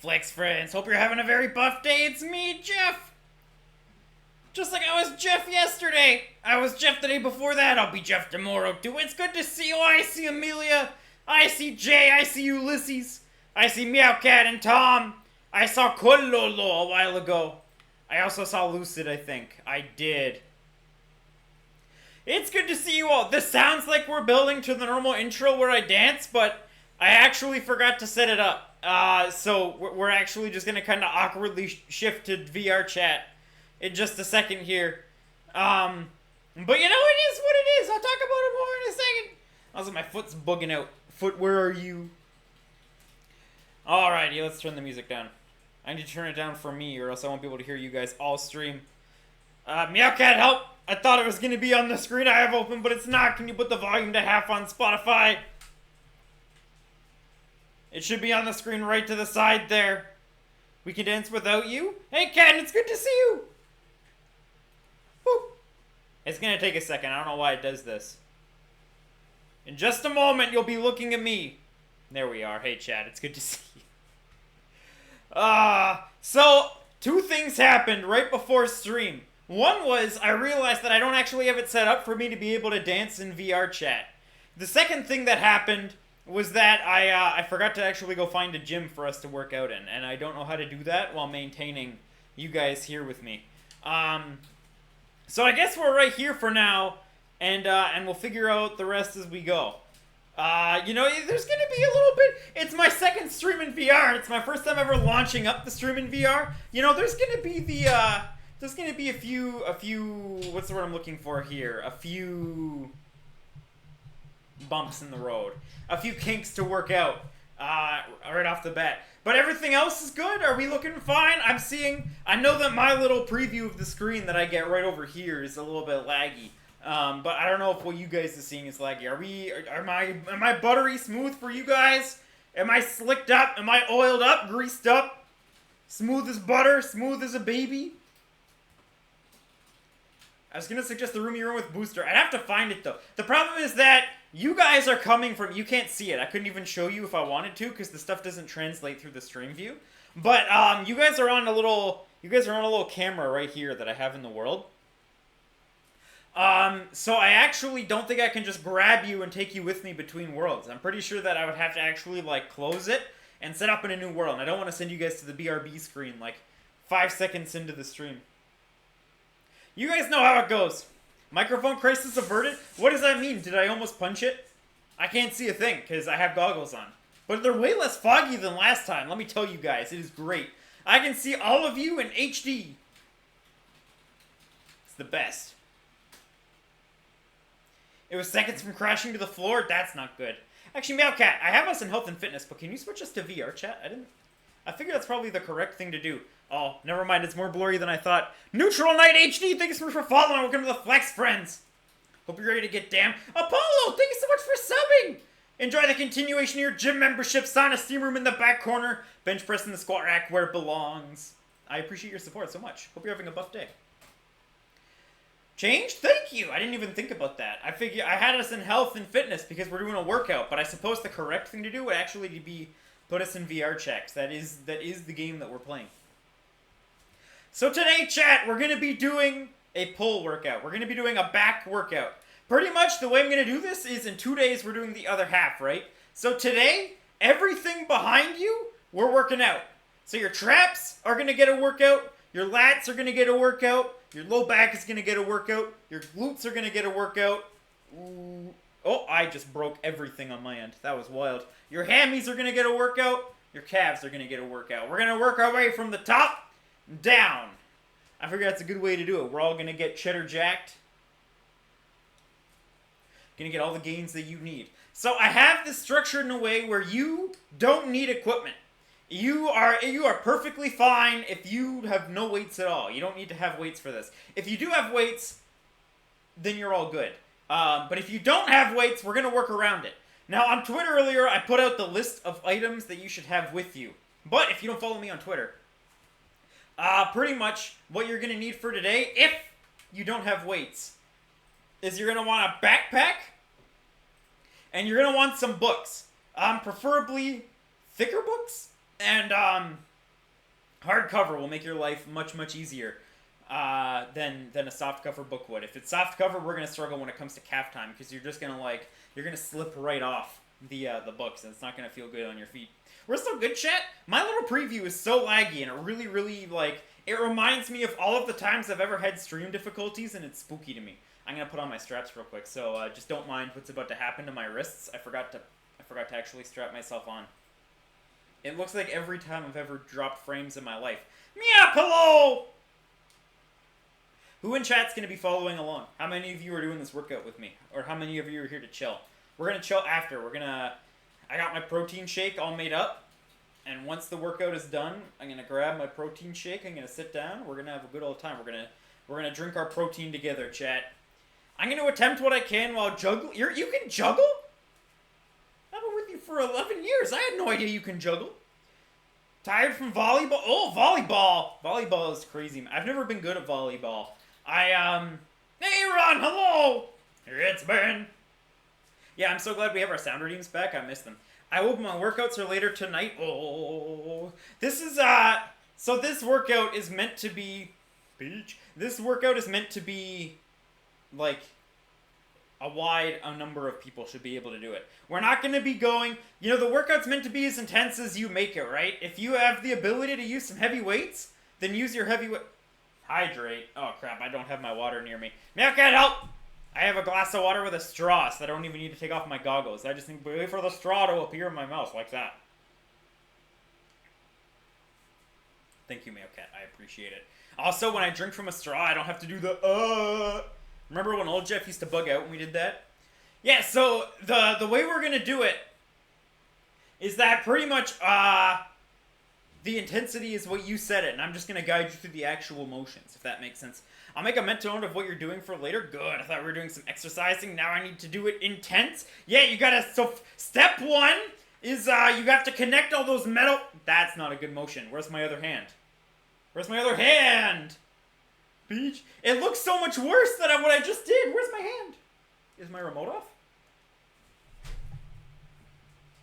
Flex friends, hope you're having a very buff day. It's me, Jeff. Just like I was Jeff yesterday. I was Jeff the day before that. I'll be Jeff tomorrow too. It's good to see you. I see Amelia. I see Jay. I see Ulysses. I see Meowcat and Tom. I saw Kololo a while ago. I also saw Lucid, I think. I did. It's good to see you all. This sounds like we're building to the normal intro where I dance, but I actually forgot to set it up. So we're actually just going to kind of awkwardly shift to VR chat in just a second here. But you know, it is what it is. I'll talk about it more in a second. Also, my foot's bugging out. Foot, where are you? Alrighty, let's turn the music down. I need to turn it down for me, or else I won't be able to hear you guys all stream. Meowcat, help! I thought it was going to be on the screen I have open, but it's not. Can you put the volume to half on Spotify? It should be on the screen right to the side there. We can dance without you? Hey, Ken, it's good to see you! Woo. It's going to take a second. I don't know why it does this. In just a moment, you'll be looking at me. There we are. Hey, Chad, it's good to see you. So, two things happened right before stream. One was, I realized that I don't actually have it set up for me to be able to dance in VR chat. The second thing that happened was that I forgot to actually go find a gym for us to work out in, and I don't know how to do that while maintaining you guys here with me. So I guess we're right here for now, and we'll figure out the rest as we go. You know, there's gonna be a little bit. It's my second stream in VR. It's my first time ever launching up the stream in VR. You know, there's gonna be there's gonna be a few. What's the word I'm looking for here? A few bumps in the road. A few kinks to work out. Right off the bat. But everything else is good. Are we looking fine? I know that my little preview of the screen that I get right over here is a little bit laggy. But I don't know if what you guys are seeing is laggy. Am I buttery smooth for you guys? Am I slicked up? Am I oiled up? Greased up? Smooth as butter? Smooth as a baby? I was gonna suggest the room you're in with Booster. I'd have to find it though. The problem is that you guys are coming from, you can't see it. I couldn't even show you if I wanted to because the stuff doesn't translate through the stream view. But you guys are on a little camera right here that I have in the world. So I actually don't think I can just grab you and take you with me between worlds. I'm pretty sure that I would have to actually, like, close it and set up in a new world. And I don't want to send you guys to the BRB screen, like, 5 seconds into the stream. You guys know how it goes. Microphone crisis averted? What does that mean? Did I almost punch it? I can't see a thing, because I have goggles on. But they're way less foggy than last time, let me tell you guys. It is great. I can see all of you in HD. It's the best. It was seconds from crashing to the floor? That's not good. Actually, Meowcat, I have us in health and fitness, but can you switch us to VR chat? I figure that's probably the correct thing to do. Oh, never mind, it's more blurry than I thought. Neutral Knight HD, thanks so much for following. Welcome to the Flex Friends. Hope you're ready to get damn. Apollo, thank you so much for subbing. Enjoy the continuation of your gym membership. Sauna steam room in the back corner. Bench press in the squat rack where it belongs. I appreciate your support so much. Hope you're having a buff day. Change? Thank you! I didn't even think about that. I figure I had us in health and fitness because we're doing a workout, but I suppose the correct thing to do would actually be put us in VR checks. That is the game that we're playing. So today, chat, we're going to be doing a pull workout. We're going to be doing a back workout. Pretty much the way I'm going to do this is in 2 days we're doing the other half, right? So today, everything behind you, we're working out. So your traps are going to get a workout. Your lats are going to get a workout. Your low back is going to get a workout. Your glutes are going to get a workout. Ooh. Oh, I just broke everything on my end. That was wild. Your hammies are going to get a workout. Your calves are going to get a workout. We're going to work our way from the top down. I figure that's a good way to do it. We're all going to get cheddar jacked. Going to get all the gains that you need. So I have this structured in a way where you don't need equipment. You are perfectly fine if you have no weights at all. You don't need to have weights for this. If you do have weights, then you're all good. But if you don't have weights, we're going to work around it. Now, on Twitter earlier, I put out the list of items that you should have with you. But if you don't follow me on Twitter, pretty much what you're going to need for today, if you don't have weights, is you're going to want a backpack, and you're going to want some books. Preferably thicker books. And Hardcover will make your life much, much easier than a softcover book would. If it's softcover, we're gonna struggle when it comes to calf time because you're just gonna you're gonna slip right off the books and it's not gonna feel good on your feet. We're still good, chat. My little preview is so laggy and it really, really it reminds me of all of the times I've ever had stream difficulties and it's spooky to me. I'm gonna put on my straps real quick, so just don't mind what's about to happen to my wrists. I forgot to actually strap myself on. It looks like every time I've ever dropped frames in my life. Meow, hello! Who in chat's going to be following along? How many of you are doing this workout with me? Or how many of you are here to chill? We're going to chill after. I got my protein shake all made up. And once the workout is done, I'm going to grab my protein shake. I'm going to sit down. We're going to have a good old time. We're gonna drink our protein together, chat. I'm going to attempt what I can while juggling. You can juggle? I've been with you for 11 years. I had no idea you can juggle. Tired from volleyball? Oh, volleyball! Volleyball is crazy. I've never been good at volleyball. Hey, Ron, hello! It's Ben. Yeah, I'm so glad we have our sound readings back. I miss them. I hope my workouts are later tonight. Oh, this is, so this workout is meant to be, this workout is meant to be, a number of people should be able to do it. We're not going to be going, the workout's meant to be as intense as you make it, right? If you have the ability to use some heavy weights, then use your heavy weight. Hydrate. Oh, crap, I don't have my water near me. Meowcat, help! I have a glass of water with a straw, so I don't even need to take off my goggles. I just need to wait for the straw to appear in my mouth, like that. Thank you, Meowcat. I appreciate it. Also, when I drink from a straw, I don't have to do the, Remember when old Jeff used to bug out when we did that? Yeah, so the way we're gonna do it is that pretty much the intensity is what you said it, and I'm just gonna guide you through the actual motions, if that makes sense. I'll make a mental note of what you're doing for later. Good. I thought we were doing some exercising. Now I need to do it intense. Yeah, you gotta. So step one is you have to connect all those metal. That's not a good motion. Where's my other hand? Where's my other hand? Beach. It looks so much worse than what I just did. Where's my hand? Is my remote off?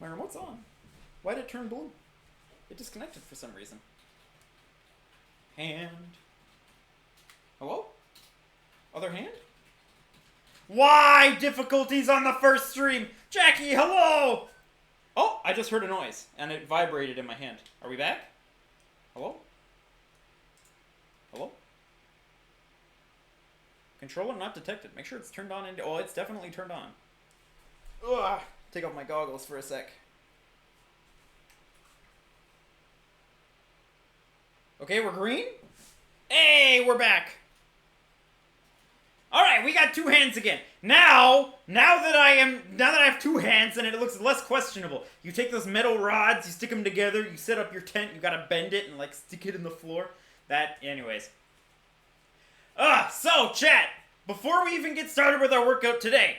My remote's on. Why did it turn blue? It disconnected for some reason. Hand. Hello? Other hand? Why difficulties on the first stream? Jackie, hello! Oh, I just heard a noise, and it vibrated in my hand. Are we back? Hello? Hello? Controller not detected. Make sure it's turned on. Oh, it's definitely turned on. Ugh. Take off my goggles for a sec. Okay, we're green? Hey, we're back. Alright, we got two hands again. Now that I have two hands and it looks less questionable. You take those metal rods, you stick them together, you set up your tent, you gotta bend it and stick it in the floor. Anyways. So, chat, before we even get started with our workout today,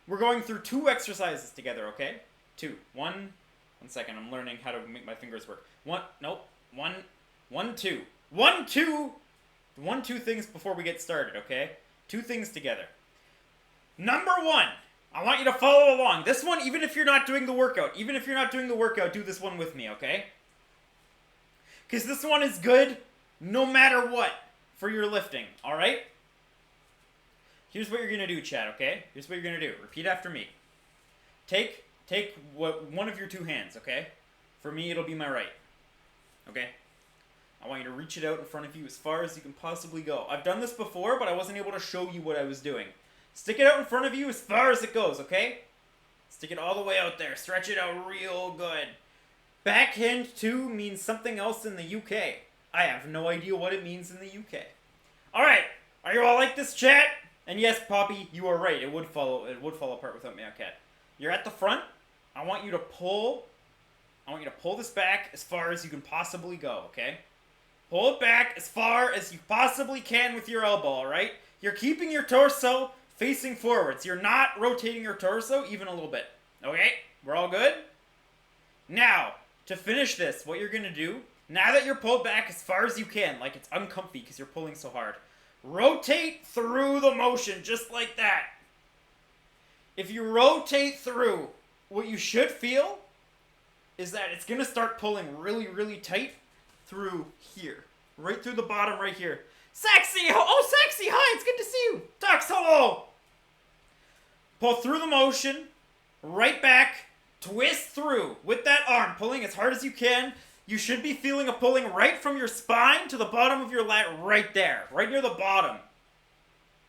we're going through two exercises together, okay? Two. One second, I'm learning how to make my fingers work. Two things before we get started, okay? Two things together. Number one, I want you to follow along. This one, even if you're not doing the workout, do this one with me, okay? Because this one is good no matter what for your lifting, alright? Here's what you're going to do, chat, okay? Here's what you're going to do. Repeat after me. Take one of your two hands, okay? For me, it'll be my right. Okay? I want you to reach it out in front of you as far as you can possibly go. I've done this before, but I wasn't able to show you what I was doing. Stick it out in front of you as far as it goes, okay? Stick it all the way out there. Stretch it out real good. Backhand 2 means something else in the UK. I have no idea what it means in the UK. Alright, are you all like this, chat? And yes, Poppy, you are right. It would fall apart without Meowcat. You're at the front. I want you to pull this back as far as you can possibly go, okay? Pull it back as far as you possibly can with your elbow, alright? You're keeping your torso facing forwards. You're not rotating your torso even a little bit. Okay? We're all good? Now, to finish this, what you're going to do, now that you're pulled back as far as you can, like it's uncomfy because you're pulling so hard, rotate through the motion just like that. If you rotate through, what you should feel is that it's going to start pulling really, really tight through here. Right through the bottom right here. Sexy! Oh, Sexy! Hi, it's good to see you. Tux, hello! Pull through the motion. Right back. Twist through with that arm. Pulling as hard as you can. You should be feeling a pulling right from your spine to the bottom of your lat right there. Right near the bottom.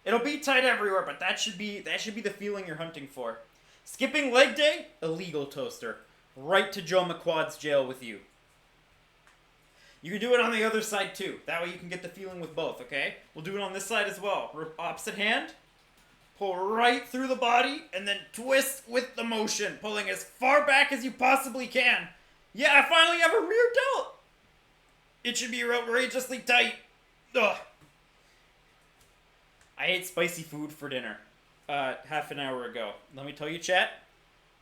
It'll be tight everywhere, but that should be the feeling you're hunting for. Skipping leg day, illegal, Toaster. Right to Joe McQuad's jail with you. You can do it on the other side too. That way you can get the feeling with both, okay? We'll do it on this side as well. Opposite hand. Pull right through the body and then twist with the motion. Pulling as far back as you possibly can. Yeah, I finally have a rear delt. It should be outrageously tight. Ugh. I ate spicy food for dinner half an hour ago. Let me tell you, chat,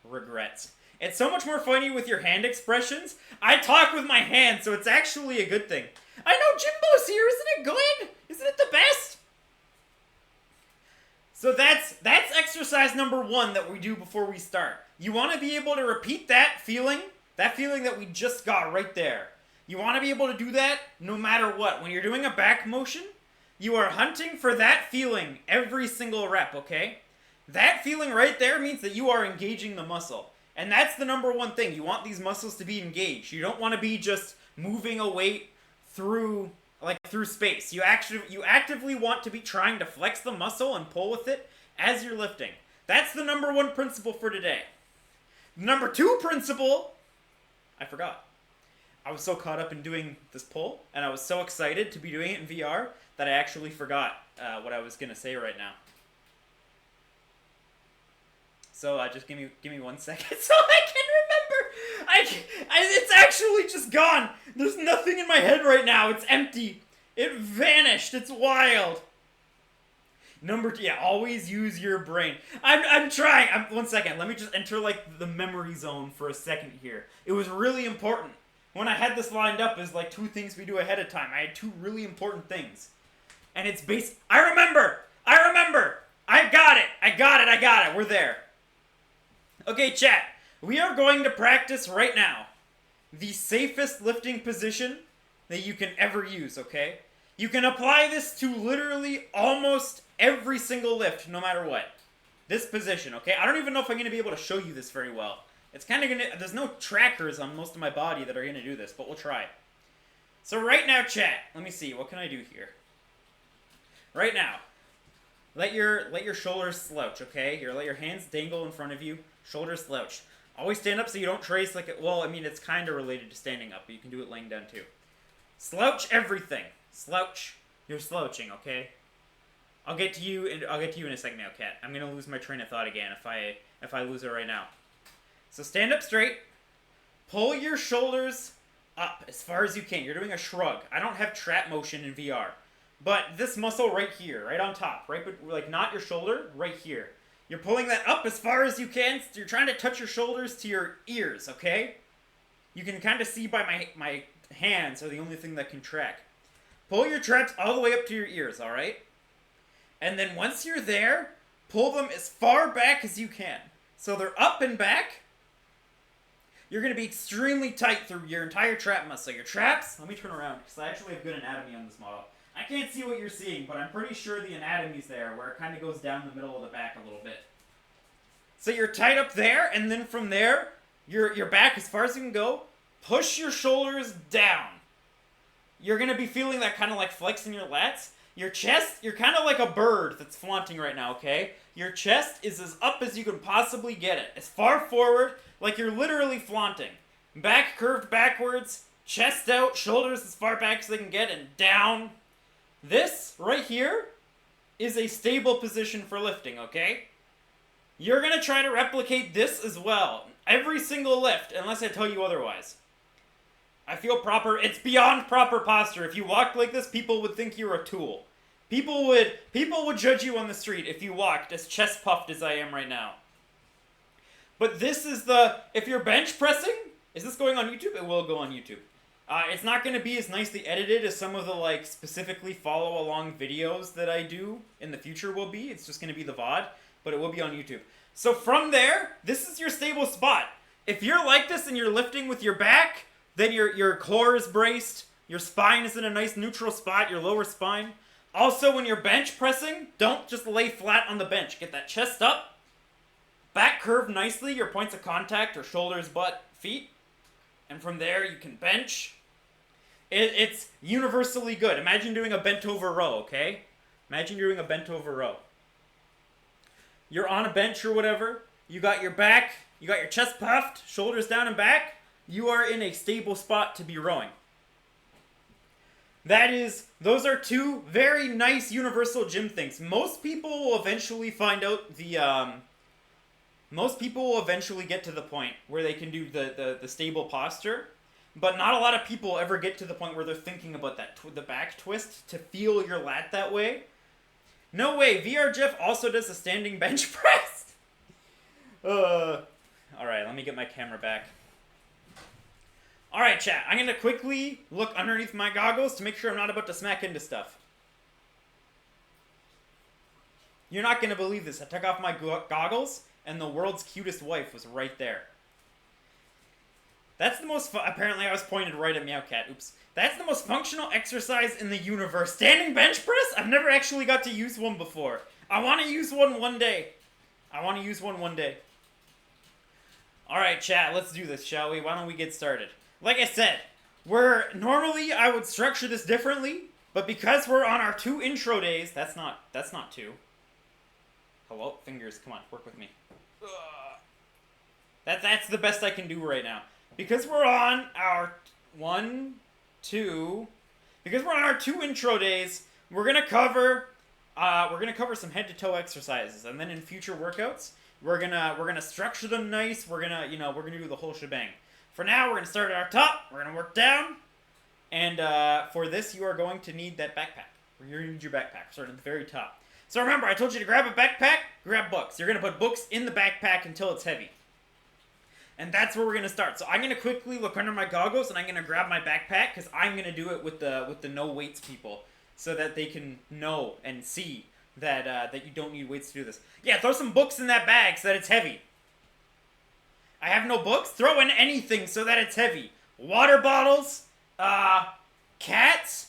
regrets. It's so much more funny with your hand expressions. I talk with my hands, so it's actually a good thing. I know Jimbo's here, isn't it good? Isn't it the best? So that's exercise number 1 that we do before we start. You want to be able to repeat that feeling that we just got right there. You want to be able to do that no matter what. When you're doing a back motion, you are hunting for that feeling every single rep, okay? That feeling right there means that you are engaging the muscle. And that's the number 1 thing. You want these muscles to be engaged. You don't want to be just moving a weight through space. You actively want to be trying to flex the muscle and pull with it as you're lifting. That's the number 1 principle for today. Number 2 principle, I forgot. I was so caught up in doing this pull, and I was so excited to be doing it in VR that I actually forgot what I was going to say right now. So just give me 1 second so I can remember. It's actually just gone. There's nothing in my head right now. It's empty. It vanished. It's wild. Always use your brain. I'm trying. 1 second. Let me just enter the memory zone for a second here. It was really important. When I had this lined up as 2 things we do ahead of time, I had 2 really important things. And it's based... I remember! I got it! We're there. Okay, chat. We are going to practice right now the safest lifting position that you can ever use, okay? You can apply this to literally almost every single lift, no matter what. This position, okay? I don't even know if I'm going to be able to show you this very well. It's kind of going to... There's no trackers on most of my body that are going to do this, but we'll try. So right now, chat, let me see. What can I do here? Right now, let your shoulders slouch, okay? Here, let your hands dangle in front of you. Shoulders slouched. Always stand up so you don't trace it's kind of related to standing up, but you can do it laying down too. Slouch everything. Slouch. You're slouching, okay? I'll get to you in a second now, Kat. I'm gonna lose my train of thought again if I lose it right now. So stand up straight. Pull your shoulders up as far as you can. You're doing a shrug. I don't have trap motion in VR. But this muscle right here, right on top, right, but not your shoulder, right here. You're pulling that up as far as you can. So you're trying to touch your shoulders to your ears, okay? You can kind of see by my hands are the only thing that can track. Pull your traps all the way up to your ears, all right? And then once you're there, pull them as far back as you can. So they're up and back. You're going to be extremely tight through your entire trap muscle. Your traps, let me turn around because I actually have good anatomy on this model. I can't see what you're seeing, but I'm pretty sure the anatomy's there, where it kind of goes down the middle of the back a little bit. So you're tight up there, and then from there, your back as far as you can go. Push your shoulders down. You're going to be feeling that kind of flex in your lats. Your chest, you're kind of like a bird that's flaunting right now, okay? Your chest is as up as you can possibly get it. As far forward, like you're literally flaunting. Back curved backwards, chest out, shoulders as far back as they can get, and down. This, right here, is a stable position for lifting, okay? You're going to try to replicate this as well. Every single lift, unless I tell you otherwise. I feel proper. It's beyond proper posture. If you walked like this, people would think you're a tool. People would judge you on the street if you walked as chest puffed as I am right now. But this is if you're bench pressing, is this going on YouTube? It will go on YouTube. It's not going to be as nicely edited as some of the specifically follow along videos that I do in the future will be. It's just going to be the VOD, but it will be on YouTube. So from there, this is your stable spot. If you're like this and you're lifting with your back, then your core is braced, Your spine is in a nice neutral spot, your lower spine. Also, when you're bench pressing, don't just lay flat on the bench. Get that chest up, back curve nicely, your points of contact are shoulders, butt, feet. And from there, you can bench. It's universally good. Imagine doing a bent over row, okay? Imagine you're doing a bent over row. You're on a bench or whatever. You got your back, you got your chest puffed, shoulders down and back. You are in a stable spot to be rowing. Those are two very nice universal gym things. Most people will eventually find out most people will eventually get to the point where they can do the stable posture, but not a lot of people ever get to the point where they're thinking about that the back twist to feel your lat that way. No way, VR Jeff also does a standing bench press. Alright, let me get my camera back. Alright, chat, I'm gonna quickly look underneath my goggles to make sure I'm not about to smack into stuff. You're not gonna believe this. I took off my goggles, and the world's cutest wife was right there. That's the most apparently I was pointed right at Meowcat. Oops. That's the most functional exercise in the universe. Standing bench press? I've never actually got to use one before. I want to use one day. Alright, chat, let's do this, shall we? Why don't we get started? Like I said, normally I would structure this differently, but because we're on our 2 intro days, that's not 2. Hello, fingers, come on, work with me. That's the best I can do right now. Because we're on our 2 intro days, we're gonna cover some head to toe exercises, and then in future workouts, we're gonna structure them nice. We're gonna do the whole shebang. For now, we're gonna start at our top. We're gonna work down, and for this, you are going to need that backpack. You're gonna need your backpack, starting at the very top. So remember, I told you to grab a backpack, grab books. You're gonna put books in the backpack until it's heavy. And that's where we're gonna start. So I'm gonna quickly look under my goggles and I'm gonna grab my backpack because I'm gonna do it with the no weights people, so that they can know and see that that you don't need weights to do this. Yeah, throw some books in that bag so that it's heavy. I have no books. Throw in anything so that it's heavy. Water bottles, cats,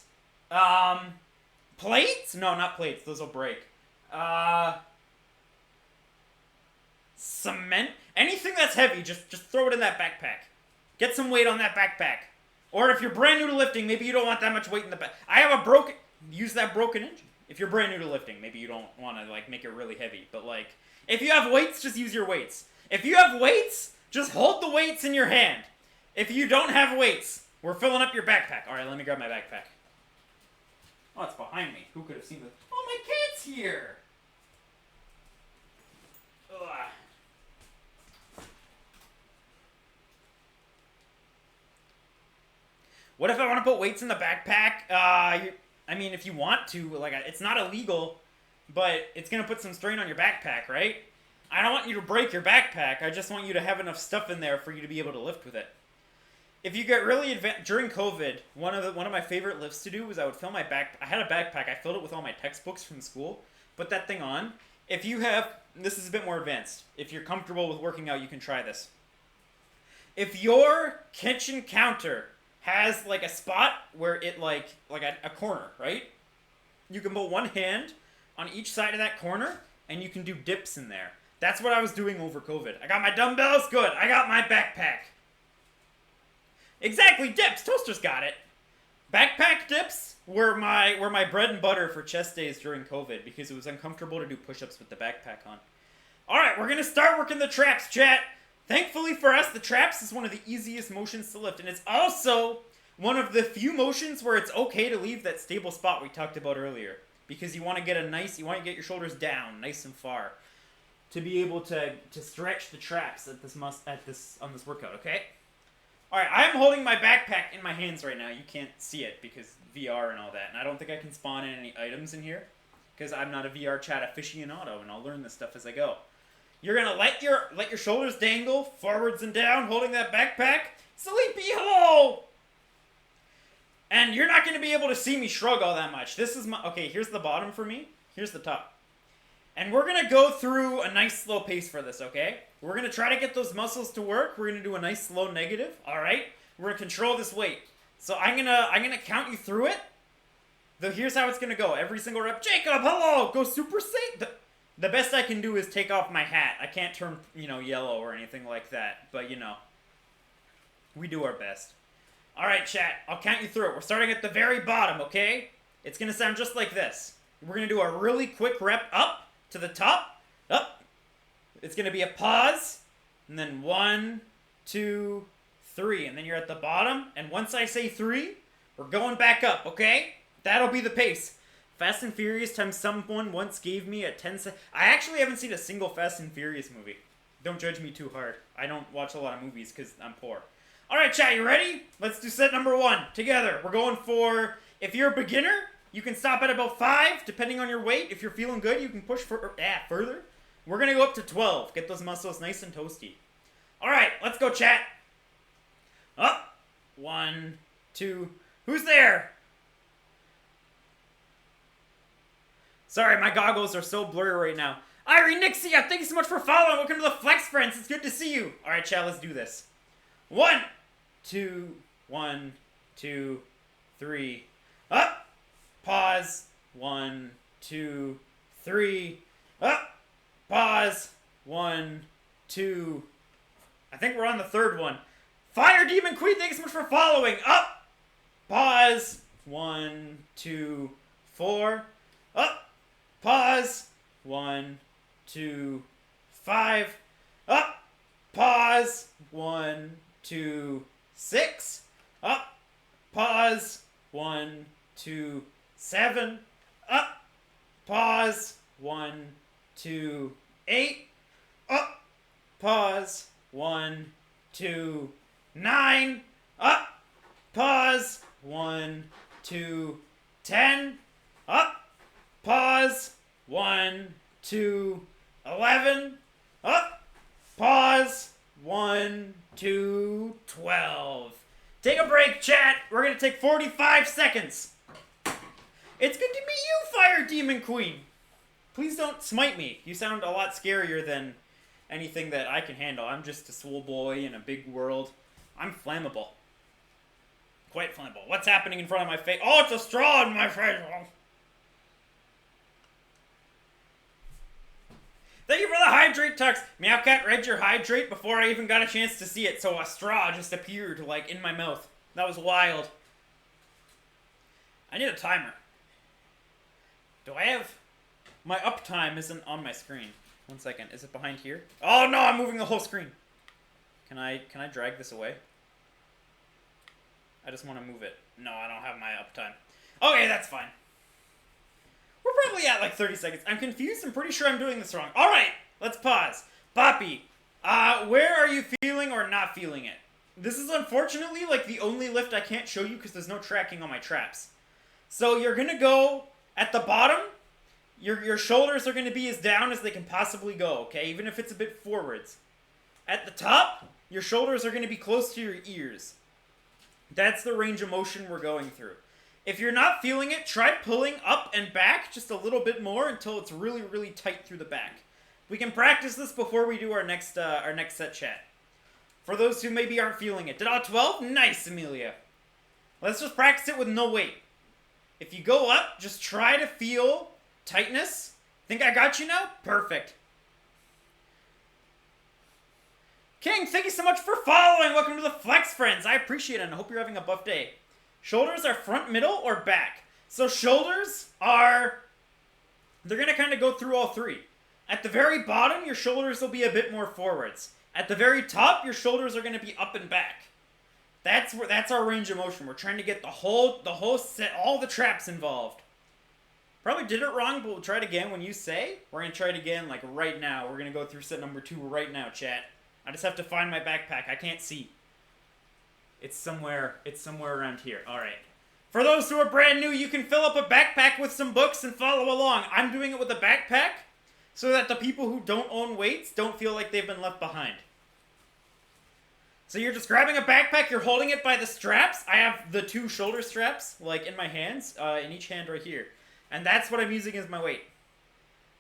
plates. No, not plates. Those will break. Cement. Anything that's heavy, just throw it in that backpack. Get some weight on that backpack. Or if you're brand new to lifting, maybe you don't want that much weight in the back. Use that broken engine. If you're brand new to lifting, maybe you don't want to make it really heavy. But if you have weights, just use your weights. If you have weights, just hold the weights in your hand. If you don't have weights, we're filling up your backpack. All right, let me grab my backpack. Oh, it's behind me. Who could have seen this? Oh, my cat's here. Ugh. What if I want to put weights in the backpack? If you want to, it's not illegal, but it's going to put some strain on your backpack, right? I don't want you to break your backpack. I just want you to have enough stuff in there for you to be able to lift with it. If you get really advanced, during COVID, one of my favorite lifts to do was I would fill my backpack. I had a backpack. I filled it with all my textbooks from school. Put that thing on. If you have, this is a bit more advanced. If you're comfortable with working out, you can try this. If your kitchen counter has a spot where it a corner, right? You can put one hand on each side of that corner and you can do dips in there. That's what I was doing over COVID. I got my dumbbells, good. I got my backpack. Exactly, dips. Toaster's got it. Backpack dips were my bread and butter for chest days during COVID because it was uncomfortable to do push-ups with the backpack on. All right, we're gonna start working the traps, chat. Thankfully for us, the traps is one of the easiest motions to lift, and it's also one of the few motions where it's okay to leave that stable spot we talked about earlier, because you want to get your shoulders down nice and far to be able to stretch the traps on this workout. Okay. All right, I'm holding my backpack in my hands right now. You can't see it because VR and all that, and I don't think I can spawn in any items in here because I'm not a VR chat aficionado, and I'll learn this stuff as I go. You're gonna let your shoulders dangle forwards and down, holding that backpack. Sleepy Hollow! And you're not gonna be able to see me shrug all that much. Okay, here's the bottom for me. Here's the top. And we're gonna go through a nice slow pace for this, okay? We're gonna try to get those muscles to work. We're gonna do a nice slow negative, alright? We're gonna control this weight. So I'm gonna count you through it. Though here's how it's gonna go. Every single rep. Jacob, hello. Go Super Saiyan. The best I can do is take off my hat. I can't turn yellow or anything like that. But we do our best. All right, chat. I'll count you through it. We're starting at the very bottom. Okay? It's gonna sound just like this. We're gonna do a really quick rep up to the top. Up. It's gonna be a pause, and then 1, 2, 3, and then you're at the bottom. And once I say 3, we're going back up. Okay? That'll be the pace. Fast and Furious times someone once gave me a 10 cent. I actually haven't seen a single Fast and Furious movie. Don't judge me too hard. I don't watch a lot of movies because I'm poor. All right, chat, you ready? Let's do set number 1 together. We're going for, if you're a beginner, you can stop at about 5, depending on your weight. If you're feeling good, you can push further. We're going to go up to 12. Get those muscles nice and toasty. All right, let's go, chat. Up. 1, 2. Who's there? Sorry, my goggles are so blurry right now. Irie Nixia, thank you so much for following. Welcome to the Flex Friends. It's good to see you. All right, chat, let's do this. 1, 2, 1, 2, 3. Up. Pause. 1, 2, 3. Up. Pause. 1, 2. I think we're on the third one. Fire Demon Queen, thank you so much for following. Up. Pause. 1, 2, 4. Up. Pause. 1, 2, 5. Up. Pause. 1, 2, 6. Up. Pause. 1, 2, 7. Up. Pause. 1, 2, 8. Up. Pause. 1, 2, 9. Up. Pause. 1, 2, 10. Up. Pause. 1, 2, 11. Up. Pause. 1, 2, 12. Take a break, chat. We're going to take 45 seconds. It's good to meet you, Fire Demon Queen. Please don't smite me. You sound a lot scarier than anything that I can handle. I'm just a swole boy in a big world. I'm flammable. Quite flammable. What's happening in front of my face? Oh, it's a straw in my face. Thank you for the hydrate tux. Meowcat read your hydrate before I even got a chance to see it, so a straw just appeared, in my mouth. That was wild. I need a timer. Do I have... My uptime isn't on my screen. 1 second. Is it behind here? Oh no, I'm moving the whole screen. Can I drag this away? I just want to move it. No, I don't have my uptime. Okay, that's fine. We're probably at 30 seconds. I'm confused. I'm pretty sure I'm doing this wrong. All right, let's pause. Boppy, where are you feeling or not feeling it? This is unfortunately the only lift I can't show you because there's no tracking on my traps. So you're going to go at the bottom. Your shoulders are going to be as down as they can possibly go, okay? Even if it's a bit forwards. At the top, your shoulders are going to be close to your ears. That's the range of motion we're going through. If you're not feeling it, try pulling up and back just a little bit more until it's really, really tight through the back. We can practice this before we do our next set chat. For those who maybe aren't feeling it. Did all 12? Nice, Amelia. Let's just practice it with no weight. If you go up, just try to feel tightness. Think I got you now? Perfect. King, thank you so much for following. Welcome to the Flex Friends. I appreciate it and I hope you're having a buff day. Shoulders are front, middle, or back. So shoulders are... They're going to kind of go through all three. At the very bottom, your shoulders will be a bit more forwards. At the very top, your shoulders are going to be up and back. That's our range of motion. We're trying to get the whole set, all the traps involved. Probably did it wrong, but we'll try it again when you say. We're going to try it again right now. We're going to go through set number 2 right now, chat. I just have to find my backpack. I can't see. It's somewhere around here. All right. For those who are brand new, you can fill up a backpack with some books and follow along. I'm doing it with a backpack so that the people who don't own weights don't feel like they've been left behind. So you're just grabbing a backpack, you're holding it by the straps. I have the 2 shoulder straps, in my hands, in each hand right here. And that's what I'm using as my weight.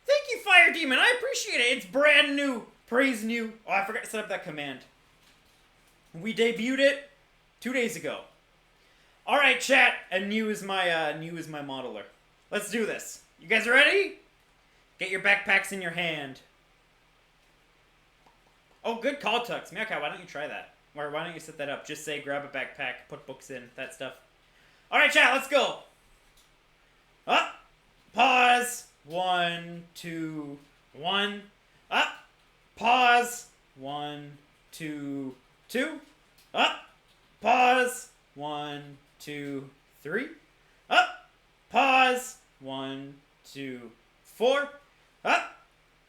Thank you, Fire Demon. I appreciate it. It's brand new. Praise new. Oh, I forgot to set up that command. We debuted it 2 days ago. All right, chat. And new is my modeler. Let's do this. You guys ready? Get your backpacks in your hand. Oh, good call, Tux. Meowcow, why don't you try that? Or why don't you set that up? Just say grab a backpack, put books in, that stuff. All right, chat. Let's go. Up. Pause. 1, 2, 1. Up. Pause. 1, 2, 2. Up. Pause. 1, 2, 3. Up. Pause. 1, 2, 4. Up.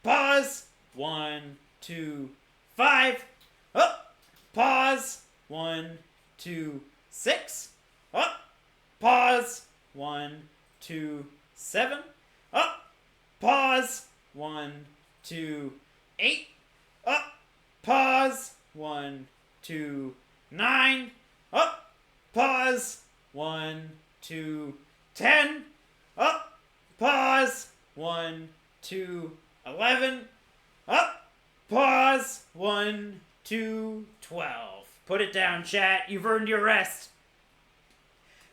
Pause. 1, 2, 5. Up. Pause. 1, 2, 6. Up. Pause. 1, 2, 7. Up. Pause. 1, 2, 8. Up. Pause. 1, 2, 9. Up. Pause. 1, 2, 10. Up. Pause. 1, 2, 11. Up. Pause. 1, 2, 12. Put it down, chat. You've earned your rest.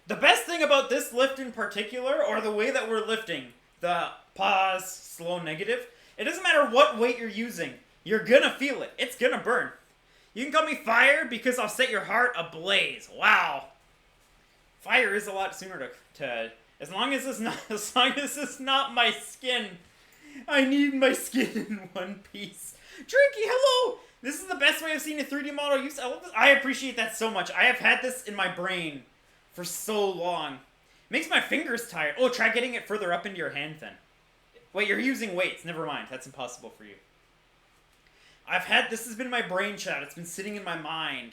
The best thing about this lift in particular, or the way that we're lifting, the pause, slow, negative, it doesn't matter what weight you're using. You're gonna feel it. It's gonna burn. You can call me fire because I'll set your heart ablaze. Wow. Fire is a lot sooner to as long as it's not my skin. I need my skin in one piece. Drinky, hello! This is the best way I've seen a 3D model used. I love this. I appreciate that so much. I have had this in my brain for so long. It makes my fingers tired. Oh, try getting it further up into your hand then. Wait, you're using weights. Never mind. That's impossible for you. This has been my brain chat. It's been sitting in my mind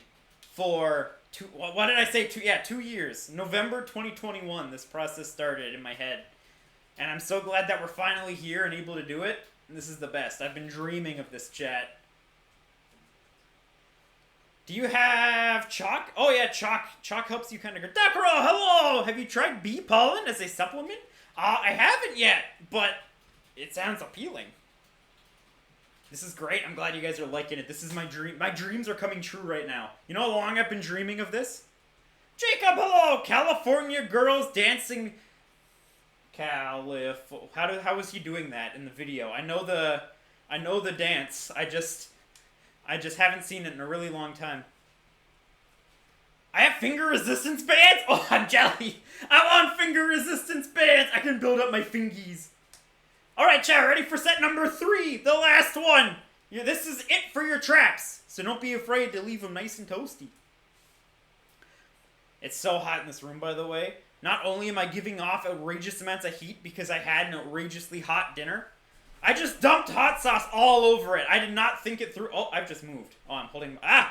for what did I say? 2 years. November 2021, this process started in my head. And I'm so glad that we're finally here and able to do it. And this is the best. I've been dreaming of this chat. Do you have chalk? Oh yeah, chalk. Chalk helps you kind of go. Dakaro, hello! Have you tried bee pollen as a supplement? I haven't yet, but it sounds appealing. This is great. I'm glad you guys are liking it. This is my dream. My dreams are coming true right now. You know how long I've been dreaming of this? Jacob, hello! California girls dancing. How was he doing that in the video? I know the dance. I just haven't seen it in a really long time. I have finger resistance bands? Oh, I'm jelly. I want finger resistance bands. I can build up my fingies. Alright, chat, ready for set number 3, the last one. This is it for your traps, so don't be afraid to leave them nice and toasty. It's so hot in this room, by the way. Not only am I giving off outrageous amounts of heat because I had an outrageously hot dinner, I just dumped hot sauce all over it. I did not think it through. Oh, I've just moved. Oh, I'm holding. I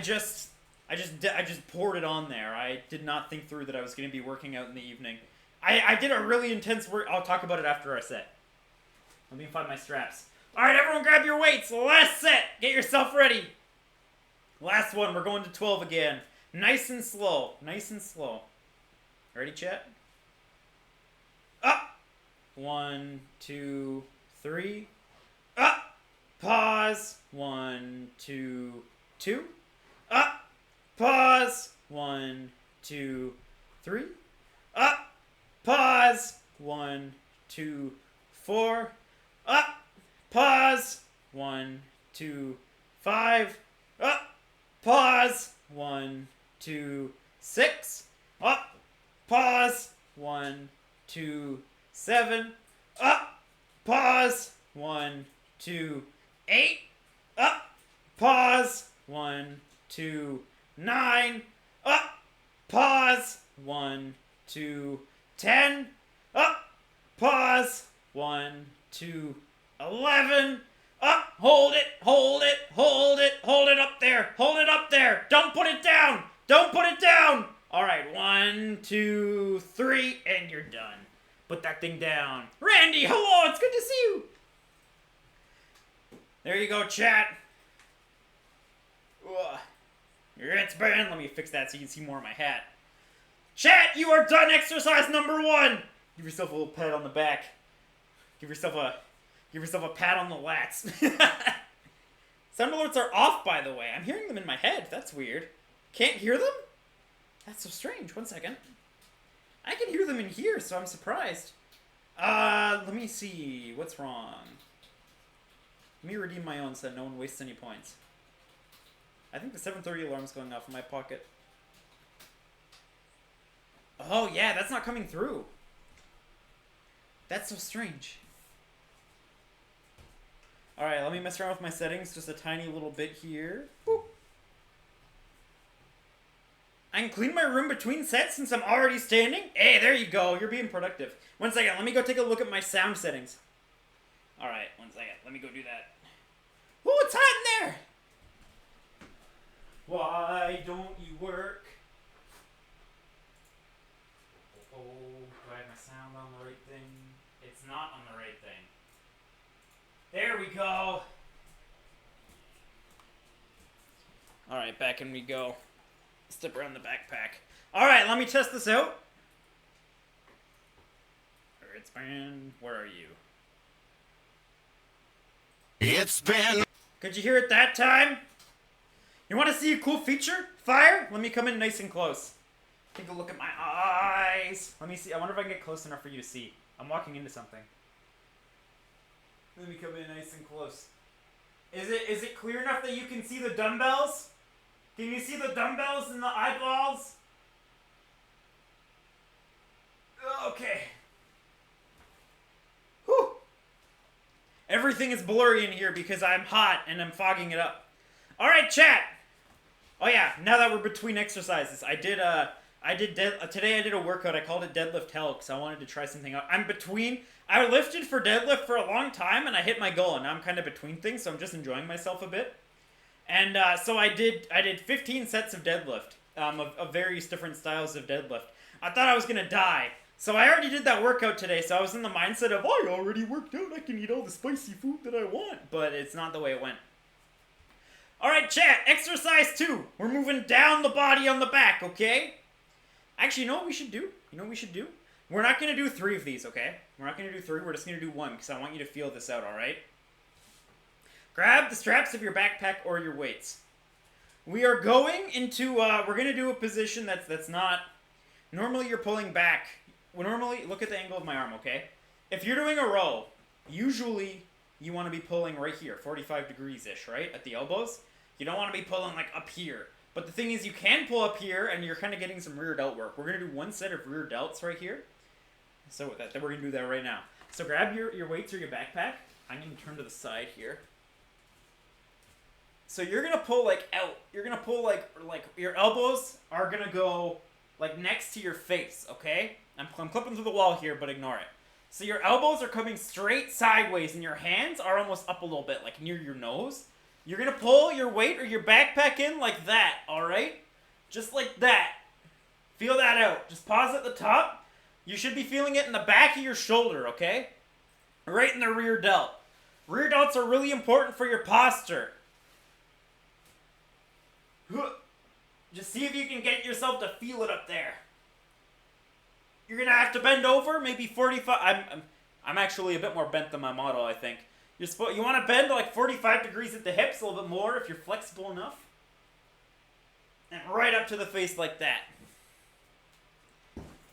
just poured it on there. I did not think through that I was going to be working out in the evening. I did a really intense work. I'll talk about it after our set. Let me find my straps. All right, everyone, grab your weights. Last set. Get yourself ready. Last one. We're going to 12 again. Nice and slow. Nice and slow. Ready, chat? Up. 1, 2, 3. Up. Pause. 1, 2, 2. Up. Pause. 1, 2, 3. Up. Pause. 1, 2, 4. Up. Pause. 1, 2, 5. Up. Pause. 1, 2, 6. Up. Pause. 1, 2, 7. Up. Pause. 1, 2, 8. Up. Pause. 1, 2, 9. Up. Pause. 1, 2, 10. Up. Pause. 1, 2, 11. Up. Hold it. Hold it. Hold it. Hold it up there. Hold it up there. Don't put it down. Don't put it down. All right. 1, 2, 3, and you're done. Put that thing down. Randy, hello. It's good to see you. There you go, chat. Ugh. It's banned. Let me fix that so you can see more of my hat. Chat, you are done exercise number 1. Give yourself a little pat on the back. Give yourself a pat on the lats. Sound alerts are off, by the way. I'm hearing them in my head. That's weird. Can't hear them? That's so strange. One second. I can hear them in here, so I'm surprised. Let me see. What's wrong? Let me redeem my own so that no one wastes any points. I think the 7:30 alarm's going off in my pocket. Oh, yeah, that's not coming through. That's so strange. Alright, let me mess around with my settings just a tiny little bit here. Boop. I can clean my room between sets since I'm already standing? Hey, there you go. You're being productive. One second. Let me go take a look at my sound settings. Alright, one second. Let me go do that. Ooh, it's hot in there! Why don't you work? Oh, do I have my sound on the right thing? It's not on the right thing. There we go. Alright, back in we go. Step around the backpack. Alright, let me test this out. It's been... Where are you? It's been... Could you hear it that time? You want to see a cool feature? Fire? Let me come in nice and close. Take a look at my eyes. Let me see. I wonder if I can get close enough for you to see. I'm walking into something. Let me come in nice and close. Is it clear enough that you can see the dumbbells? Can you see the dumbbells and the eyeballs? Okay. Whew. Everything is blurry in here because I'm hot and I'm fogging it up. Alright, chat! Oh yeah, now that we're between exercises, today I did a workout. I called it Deadlift Hell because I wanted to try something out. I lifted for deadlift for a long time and I hit my goal, and now I'm kind of between things, so I'm just enjoying myself a bit. And so I did 15 sets of deadlift, of various different styles of deadlift. I thought I was gonna die, so I already did that workout today. So I was in the mindset of, oh, I already worked out. I can eat all the spicy food that I want, but it's not the way it went. All right, chat. Exercise 2. We're moving down the body on the back, okay? Actually, you know what we should do? We're not gonna do 3 of these, okay? We're not gonna do 3. We're just gonna do 1 because I want you to feel this out. All right? Grab the straps of your backpack or your weights. We are going into, we're going to do a position that's not, normally you're pulling back. Well, normally, look at the angle of my arm, okay? If you're doing a row, usually you want to be pulling right here, 45 degrees-ish, right? At the elbows. You don't want to be pulling, like, up here. But the thing is, you can pull up here, and you're kind of getting some rear delt work. We're going to do 1 set of rear delts right here. So with that, we're going to do that right now. So grab your weights or your backpack. I'm going to turn to the side here. So you're gonna pull like out. You're gonna pull like your elbows are gonna go like next to your face. Okay, I'm clipping through the wall here, but ignore it. So your elbows are coming straight sideways, and your hands are almost up a little bit, like near your nose. You're gonna pull your weight or your backpack in like that. All right, just like that. Feel that out. Just pause at the top. You should be feeling it in the back of your shoulder. Okay, right in the rear delt. Rear delts are really important for your posture. Just see if you can get yourself to feel it up there. You're gonna have to bend over, maybe 45. I'm actually a bit more bent than my model, I think. You want to bend like 45 degrees at the hips, a little bit more if you're flexible enough, and right up to the face like that.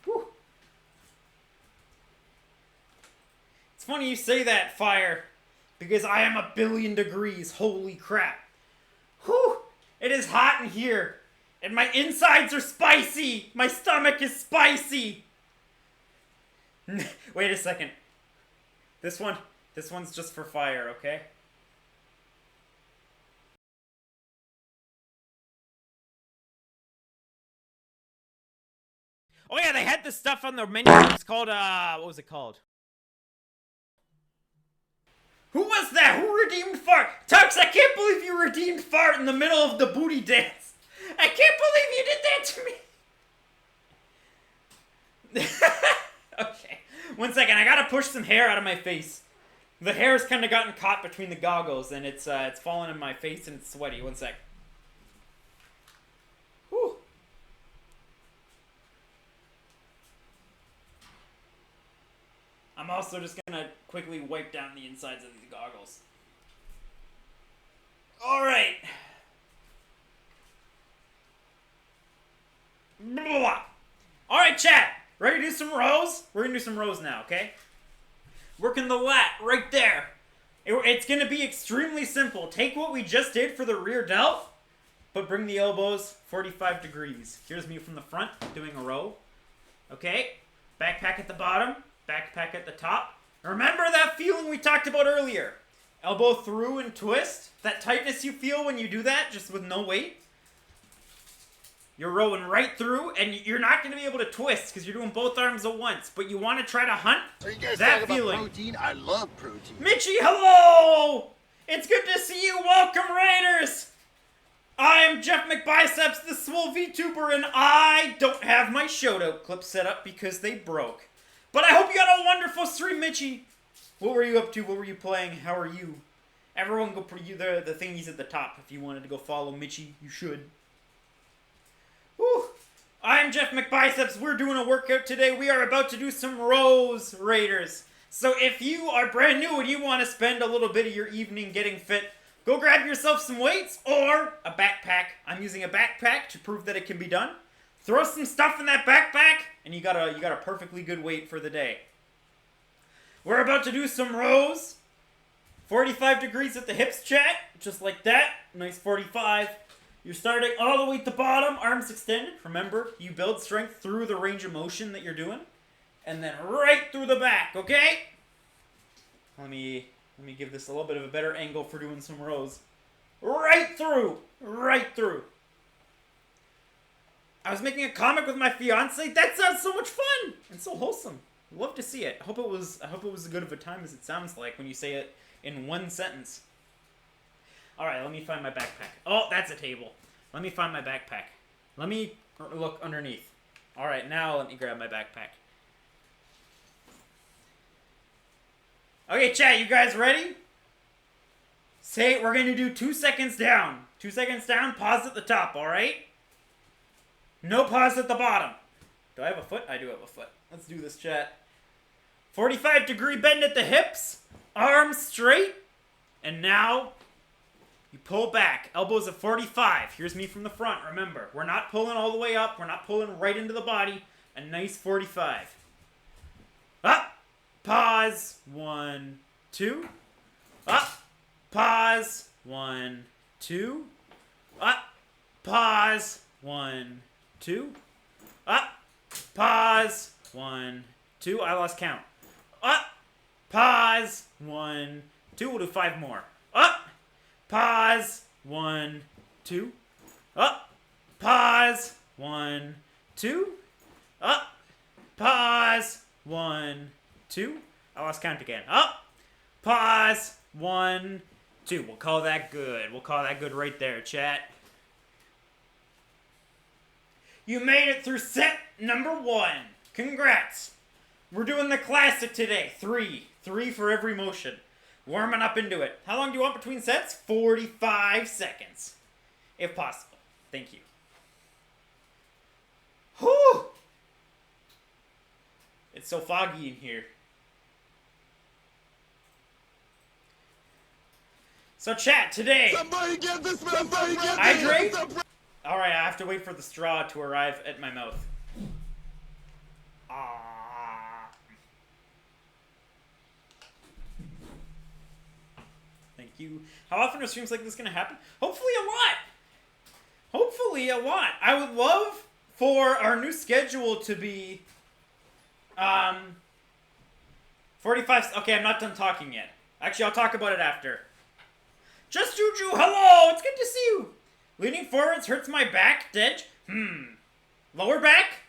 Whew. It's funny you say that, Fire, because I am 1,000,000,000 degrees. Holy crap! Whew. It is hot in here, and my insides are spicy. My stomach is spicy. Wait a second. This one's just for Fire, okay? Oh yeah, they had this stuff on the menu. It's called, what was it called? Who was that? Who redeemed Fart? Tux, I can't believe you redeemed Fart in the middle of the booty dance. I can't believe you did that to me. Okay. 1 second, I gotta push some hair out of my face. The hair's kind of gotten caught between the goggles, and it's fallen in my face, and it's sweaty. 1 sec. Whew. I'm also just gonna quickly wipe down the insides of these goggles. Alright. do some rows now, okay? Working the lat right there. It's going to be extremely simple. Take what we just did for the rear delt, but bring the elbows 45 degrees. Here's me from the front doing a row. Okay? Backpack at the bottom, backpack at the top. Remember that feeling we talked about earlier? Elbow through and twist. That tightness you feel when you do that, just with no weight. You're rowing right through, and you're not going to be able to twist because you're doing both arms at once. But you want to try to hunt So you guys that talk feeling. about protein? I love protein. Mitchie, hello! It's good to see you. Welcome, Raiders! I'm Jeff McBiceps, the Swole VTuber, and I don't have my shoutout clip set up because they broke. But I hope you had a wonderful stream, Mitchie. What were you up to? What were you playing? How are you? Everyone go put you the thingies at the top. If you wanted to go follow Mitchie, you should. Whew. I'm Jeff McBiceps. We're doing a workout today. We are about to do some rows, Raiders. So if you are brand new and you want to spend a little bit of your evening getting fit, go grab yourself some weights or a backpack. I'm using a backpack to prove that it can be done. Throw some stuff in that backpack, and you got a perfectly good weight for the day. We're about to do some rows. 45 degrees at the hips, chat. Just like that. Nice 45. You're starting all the way at the bottom, arms extended. Remember, you build strength through the range of motion that you're doing. And then right through the back, okay? Let me give this a little bit of a better angle for doing some rows. Right through. Right through. I was making a comic with my fiance. That sounds so much fun and so wholesome. Love to see it. I hope it was as good of a time as it sounds like when you say it in one sentence. All right, let me find my backpack. Oh, that's a table. Let me find my backpack. Let me look underneath. All right, now let me grab my backpack. Okay, chat, you guys ready? Say we're going to do 2 seconds down. 2 seconds down, pause at the top, all right? No pause at the bottom. Do I have a foot? I do have a foot. Let's do this, chat. 45-degree bend at the hips. Arms straight. And now you pull back. Elbows at 45. Here's me from the front. Remember, we're not pulling all the way up. We're not pulling right into the body. A nice 45. Up. Pause. 1, 2. Up. Pause. 1, 2. Up. Pause. 1, 2. Up. Pause. 1, 2. I lost count. Up. Pause. 1, 2. We'll do 5 more. Up. Pause. 1, 2. Up. Pause. 1, 2. Up. Pause. 1, 2. I lost count again. Up. Pause. 1, 2. We'll call that good. We'll call that good right there, chat. You made it through set number 1. Congrats. We're doing the classic today. 3. 3 for every motion. Warming up into it. How long do you want between sets? 45 seconds. If possible. Thank you. Whew. It's so foggy in here. So chat, today, Somebody get this man. Somebody get hydrate. this. Alright, I have to wait for the straw to arrive at my mouth. Ah. Thank you. How often are streams like this going to happen? Hopefully a lot. Hopefully a lot. I would love for our new schedule to be 45. Okay, I'm not done talking yet. Actually, I'll talk about it after. Just Juju, hello! It's good to see you! Leaning forwards hurts my back, Dedge. Lower back?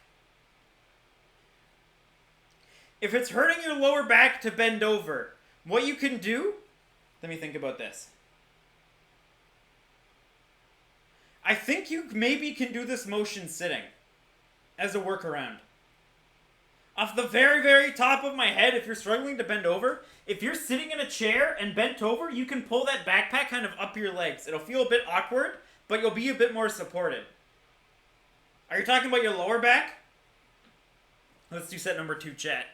If it's hurting your lower back to bend over, what you can do... Let me think about this. I think you maybe can do this motion sitting as a workaround. Off the very, very top of my head, if you're struggling to bend over, if you're sitting in a chair and bent over, you can pull that backpack kind of up your legs. It'll feel a bit awkward, but you'll be a bit more supported. Are you talking about your lower back? Let's do set number 2, chat.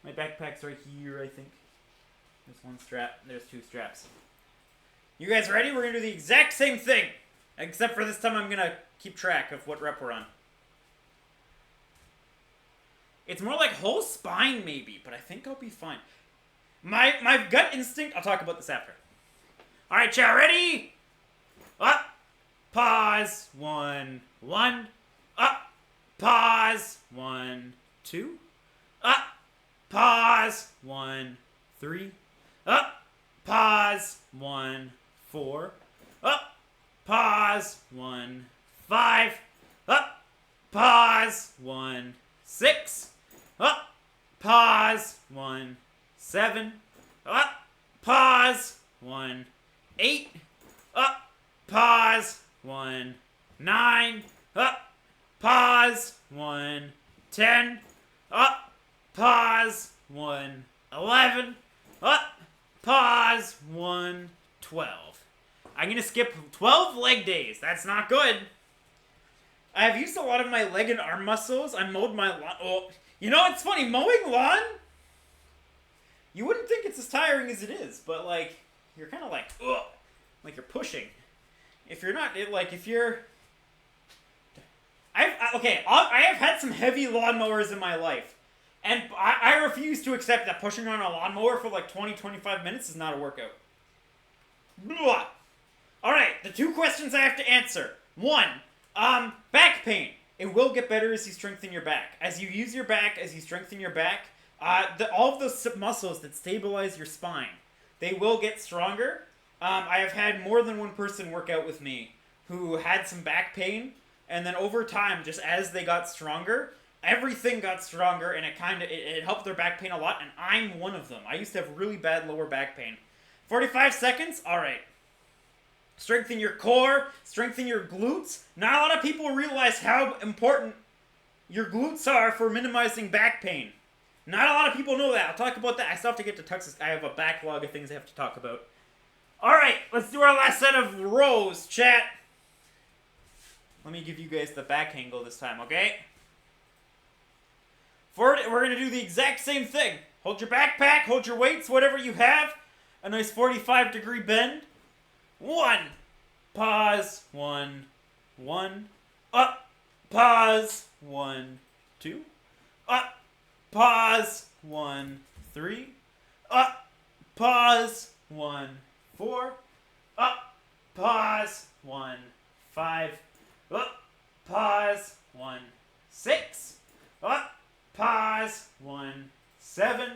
My backpack's right here, I think. There's 1 strap. There's 2 straps. You guys ready? We're going to do the exact same thing. Except for this time I'm going to keep track of what rep we're on. It's more like whole spine maybe, but I think I'll be fine. My gut instinct, I'll talk about this after. Alright, chat, ready? Up. Pause. 1, 1. Up. Pause. 1, 2. Up. Pause. 1, 3. Up. Pause. 1, 4. Up. Pause. 1, 5. Up. Pause. 1, 6. Up. Pause. 1, 7. Up. Pause. 1, 8. Up. Pause. 1, 9. Up. Pause. 1, 10. Up. Pause. 1, 11. Up. Pause. 1, 12. I'm going to skip 12 leg days. That's not good. I have used a lot of my leg and arm muscles. I mowed my lawn. Oh, you know, it's funny. Mowing lawn, you wouldn't think it's as tiring as it is. But, like, you're kind of like, ugh. Like you're pushing. If you're not, if you're... I have had some heavy lawnmowers in my life. And I refuse to accept that pushing on a lawnmower for like 20-25 minutes is not a workout. Blah. Alright, the 2 questions I have to answer. 1, back pain. It will get better as you strengthen your back. As you use your back, as you strengthen your back, all of those muscles that stabilize your spine, they will get stronger. I have had more than one person work out with me who had some back pain, and then over time, just as they got stronger, everything got stronger, and it helped their back pain a lot, and I'm one of them. I used to have really bad lower back pain. 45 seconds? Alright. Strengthen your core, strengthen your glutes. Not a lot of people realize how important your glutes are for minimizing back pain. Not a lot of people know that. I'll talk about that. I still have to get to tuxes. I have a backlog of things I have to talk about. Alright, let's do our last set of rows, chat. Let me give you guys the back angle this time, okay? For it, we're going to do the exact same thing. Hold your backpack, hold your weights, whatever you have. A nice 45-degree bend. 1. Pause. 1. 1. Up. Pause. 1. 2. Up. Pause. 1. 3. Up. Pause. 1. 4. Up. Pause. 1. 5. Up. Pause. 1. 6. Up. Pause. 1. 7.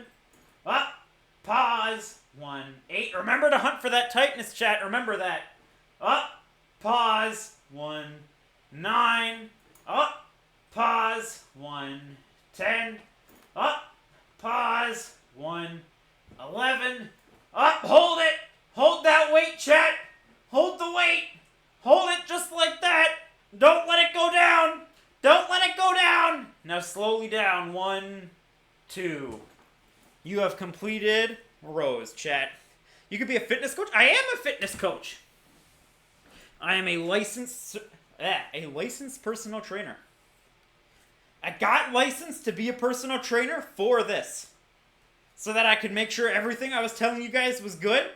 Up. Pause. 1. 8. Remember to hunt for that tightness, chat. Remember that. Up. Pause. 1. 9. Up. Pause. 1. 10. Up. Pause. 1. 11. Up. Hold it. Hold that weight, chat. Hold the weight. Hold it just like that. Don't let it go down. Don't let it go down. Now slowly down. 1, 2. You have completed rows, chat. You could be a fitness coach. I am a fitness coach. I am a licensed personal trainer. I got licensed to be a personal trainer for this. So that I could make sure everything I was telling you guys was good.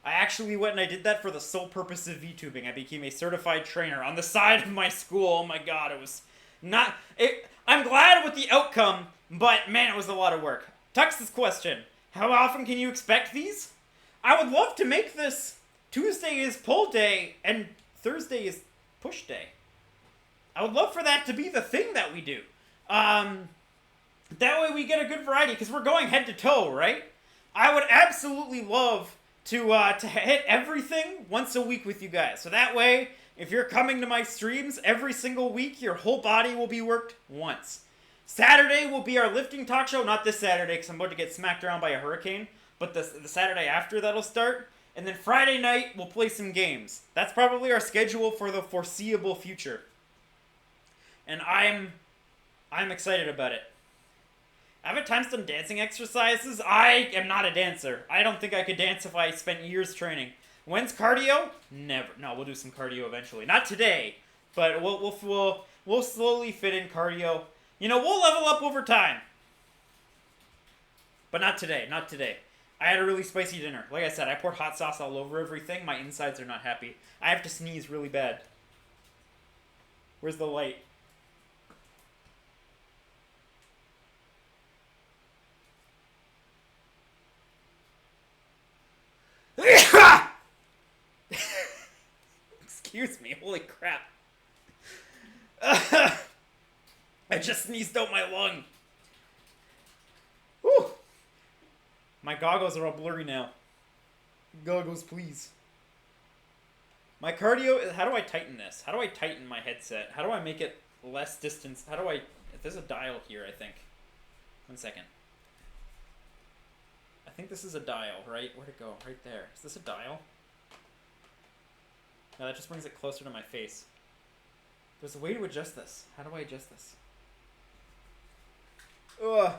I actually went and I did that for the sole purpose of VTubing. I became a certified trainer on the side of my school. Oh my god, it was not... I'm glad with the outcome, but man, it was a lot of work. Tux's question. How often can you expect these? I would love to make this Tuesday is pull day and Thursday is push day. I would love for that to be the thing that we do. That way we get a good variety, because we're going head to toe, right? I would absolutely love to hit everything once a week with you guys. So that way, if you're coming to my streams every single week, your whole body will be worked once. Saturday will be our lifting talk show. Not this Saturday, because I'm about to get smacked around by a hurricane. But the Saturday after that'll start. And then Friday night, we'll play some games. That's probably our schedule for the foreseeable future. And I'm excited about it. I have at times done dancing exercises. I am not a dancer. I don't think I could dance if I spent years training. When's cardio? Never. No, we'll do some cardio eventually. Not today, but we'll slowly fit in cardio. You know, we'll level up over time. But not today. Not today. I had a really spicy dinner. Like I said, I poured hot sauce all over everything. My insides are not happy. I have to sneeze really bad. Where's the light? Excuse me. Holy crap. I just sneezed out my lung. Whew. My goggles are all blurry now. Goggles, please. My cardio is... How do I tighten this? How do I tighten my headset? How do I make it less distance? How do I... There's a dial here, I think. 1 second. I think this is a dial, right? Where'd it go? Right there. Is this a dial? No, that just brings it closer to my face. There's a way to adjust this. How do I adjust this? Ugh.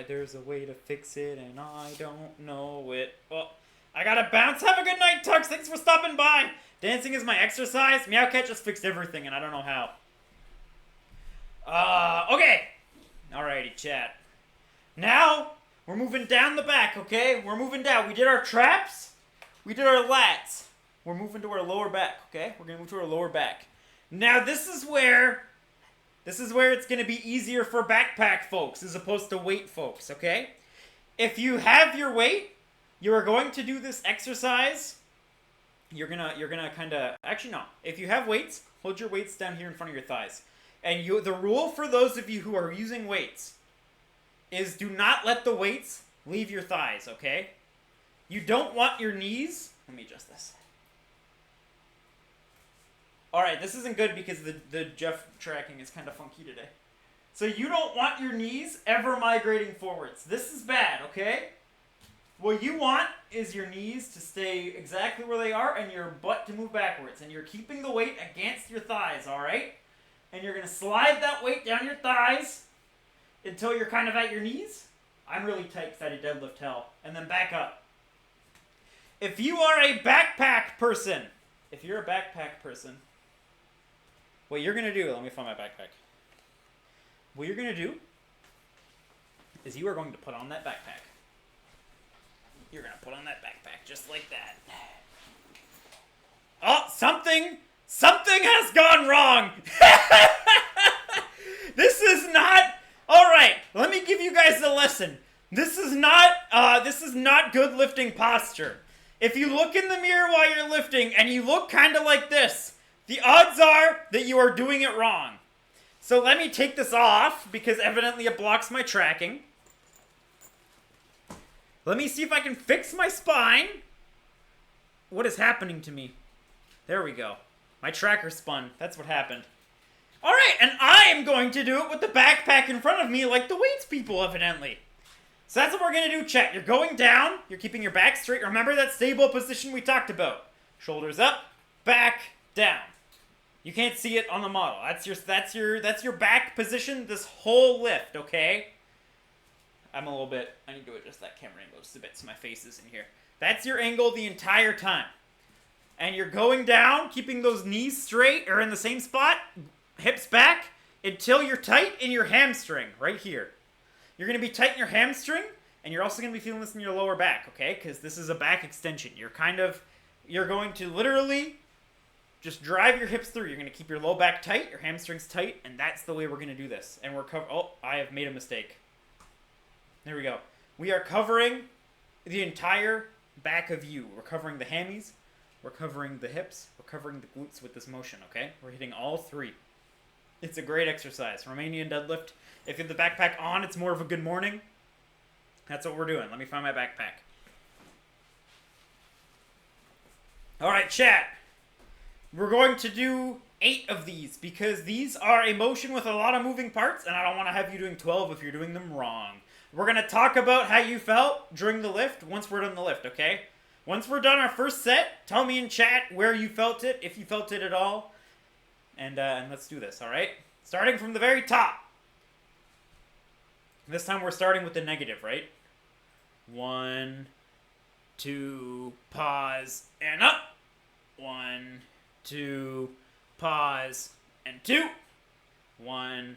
There's a way to fix it, and I don't know it. Oh, I gotta bounce. Have a good night, Tux. Thanks for stopping by. Dancing is my exercise. Meowcat just fixed everything, and I don't know how. Okay. Alrighty, chat. Now, we're moving down the back, okay? We're moving down. We did our traps. We did our lats. We're moving to our lower back, okay? We're gonna move to our lower back. Now, this is where it's gonna be easier for backpack folks as opposed to weight folks, okay? If you have your weight, you are going to do this exercise. You're gonna kind of... Actually, no. If you have weights, hold your weights down here in front of your thighs. And the rule for those of you who are using weights is do not let the weights leave your thighs, okay? You don't want your knees... Let me adjust this. Alright, this isn't good because the Jeff tracking is kind of funky today. So you don't want your knees ever migrating forwards. This is bad, okay? What you want is your knees to stay exactly where they are and your butt to move backwards. And you're keeping the weight against your thighs, alright? And you're going to slide that weight down your thighs until you're kind of at your knees. I'm really tight because I did deadlift hell. And then back up. If you are a backpack person, what you're going to do, let me find my backpack. What you're going to do is you are going to put on that backpack. You're going to put on that backpack just like that. Oh, something has gone wrong. This is not, all right, let me give you guys a lesson. This is not good lifting posture. If you look in the mirror while you're lifting and you look kind of like this, the odds are that you are doing it wrong. So let me take this off because evidently it blocks my tracking. Let me see if I can fix my spine. What is happening to me? There we go. My tracker spun. That's what happened. Alright, and I am going to do it with the backpack in front of me like the weights people, evidently. So that's what we're going to do, chat. You're going down. You're keeping your back straight. Remember that stable position we talked about. Shoulders up, back, down. You can't see it on the model. That's your back position this whole lift, okay? I need to adjust that camera angle just a bit so my face is in here. That's your angle the entire time. And you're going down, keeping those knees straight or in the same spot, hips back, until you're tight in your hamstring, right here. You're going to be tight in your hamstring, and you're also going to be feeling this in your lower back, okay? Because this is a back extension. You're going to literally just drive your hips through. You're going to keep your low back tight, your hamstrings tight, and that's the way we're going to do this. And oh, I have made a mistake. There we go. We are covering the entire back of you. We're covering the hammies. We're covering the hips. We're covering the glutes with this motion, okay? We're hitting all three. It's a great exercise. Romanian deadlift. If you have the backpack on, it's more of a good morning. That's what we're doing. Let me find my backpack. Alright, chat. We're going to do 8 of these because these are a motion with a lot of moving parts, and I don't want to have you doing 12 if you're doing them wrong. We're going to talk about how you felt during the lift once we're done the lift, okay? Once we're done our first set, tell me in chat where you felt it, if you felt it at all. And let's do this, alright? Starting from the very top. This time we're starting with the negative, right? 1, 2, pause, and up. 1, 2, pause, and 2. 1,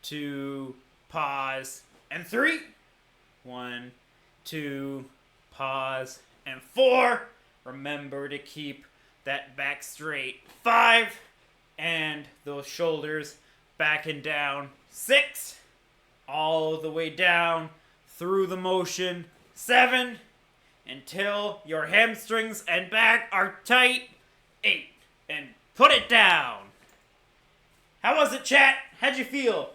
2, pause, and 3. 1, 2, pause, and 4. Remember to keep that back straight. 5. And those shoulders back and down. 6. All the way down through the motion. 7. until your hamstrings and back are tight. 8. And put it down. How was it, chat? How'd you feel?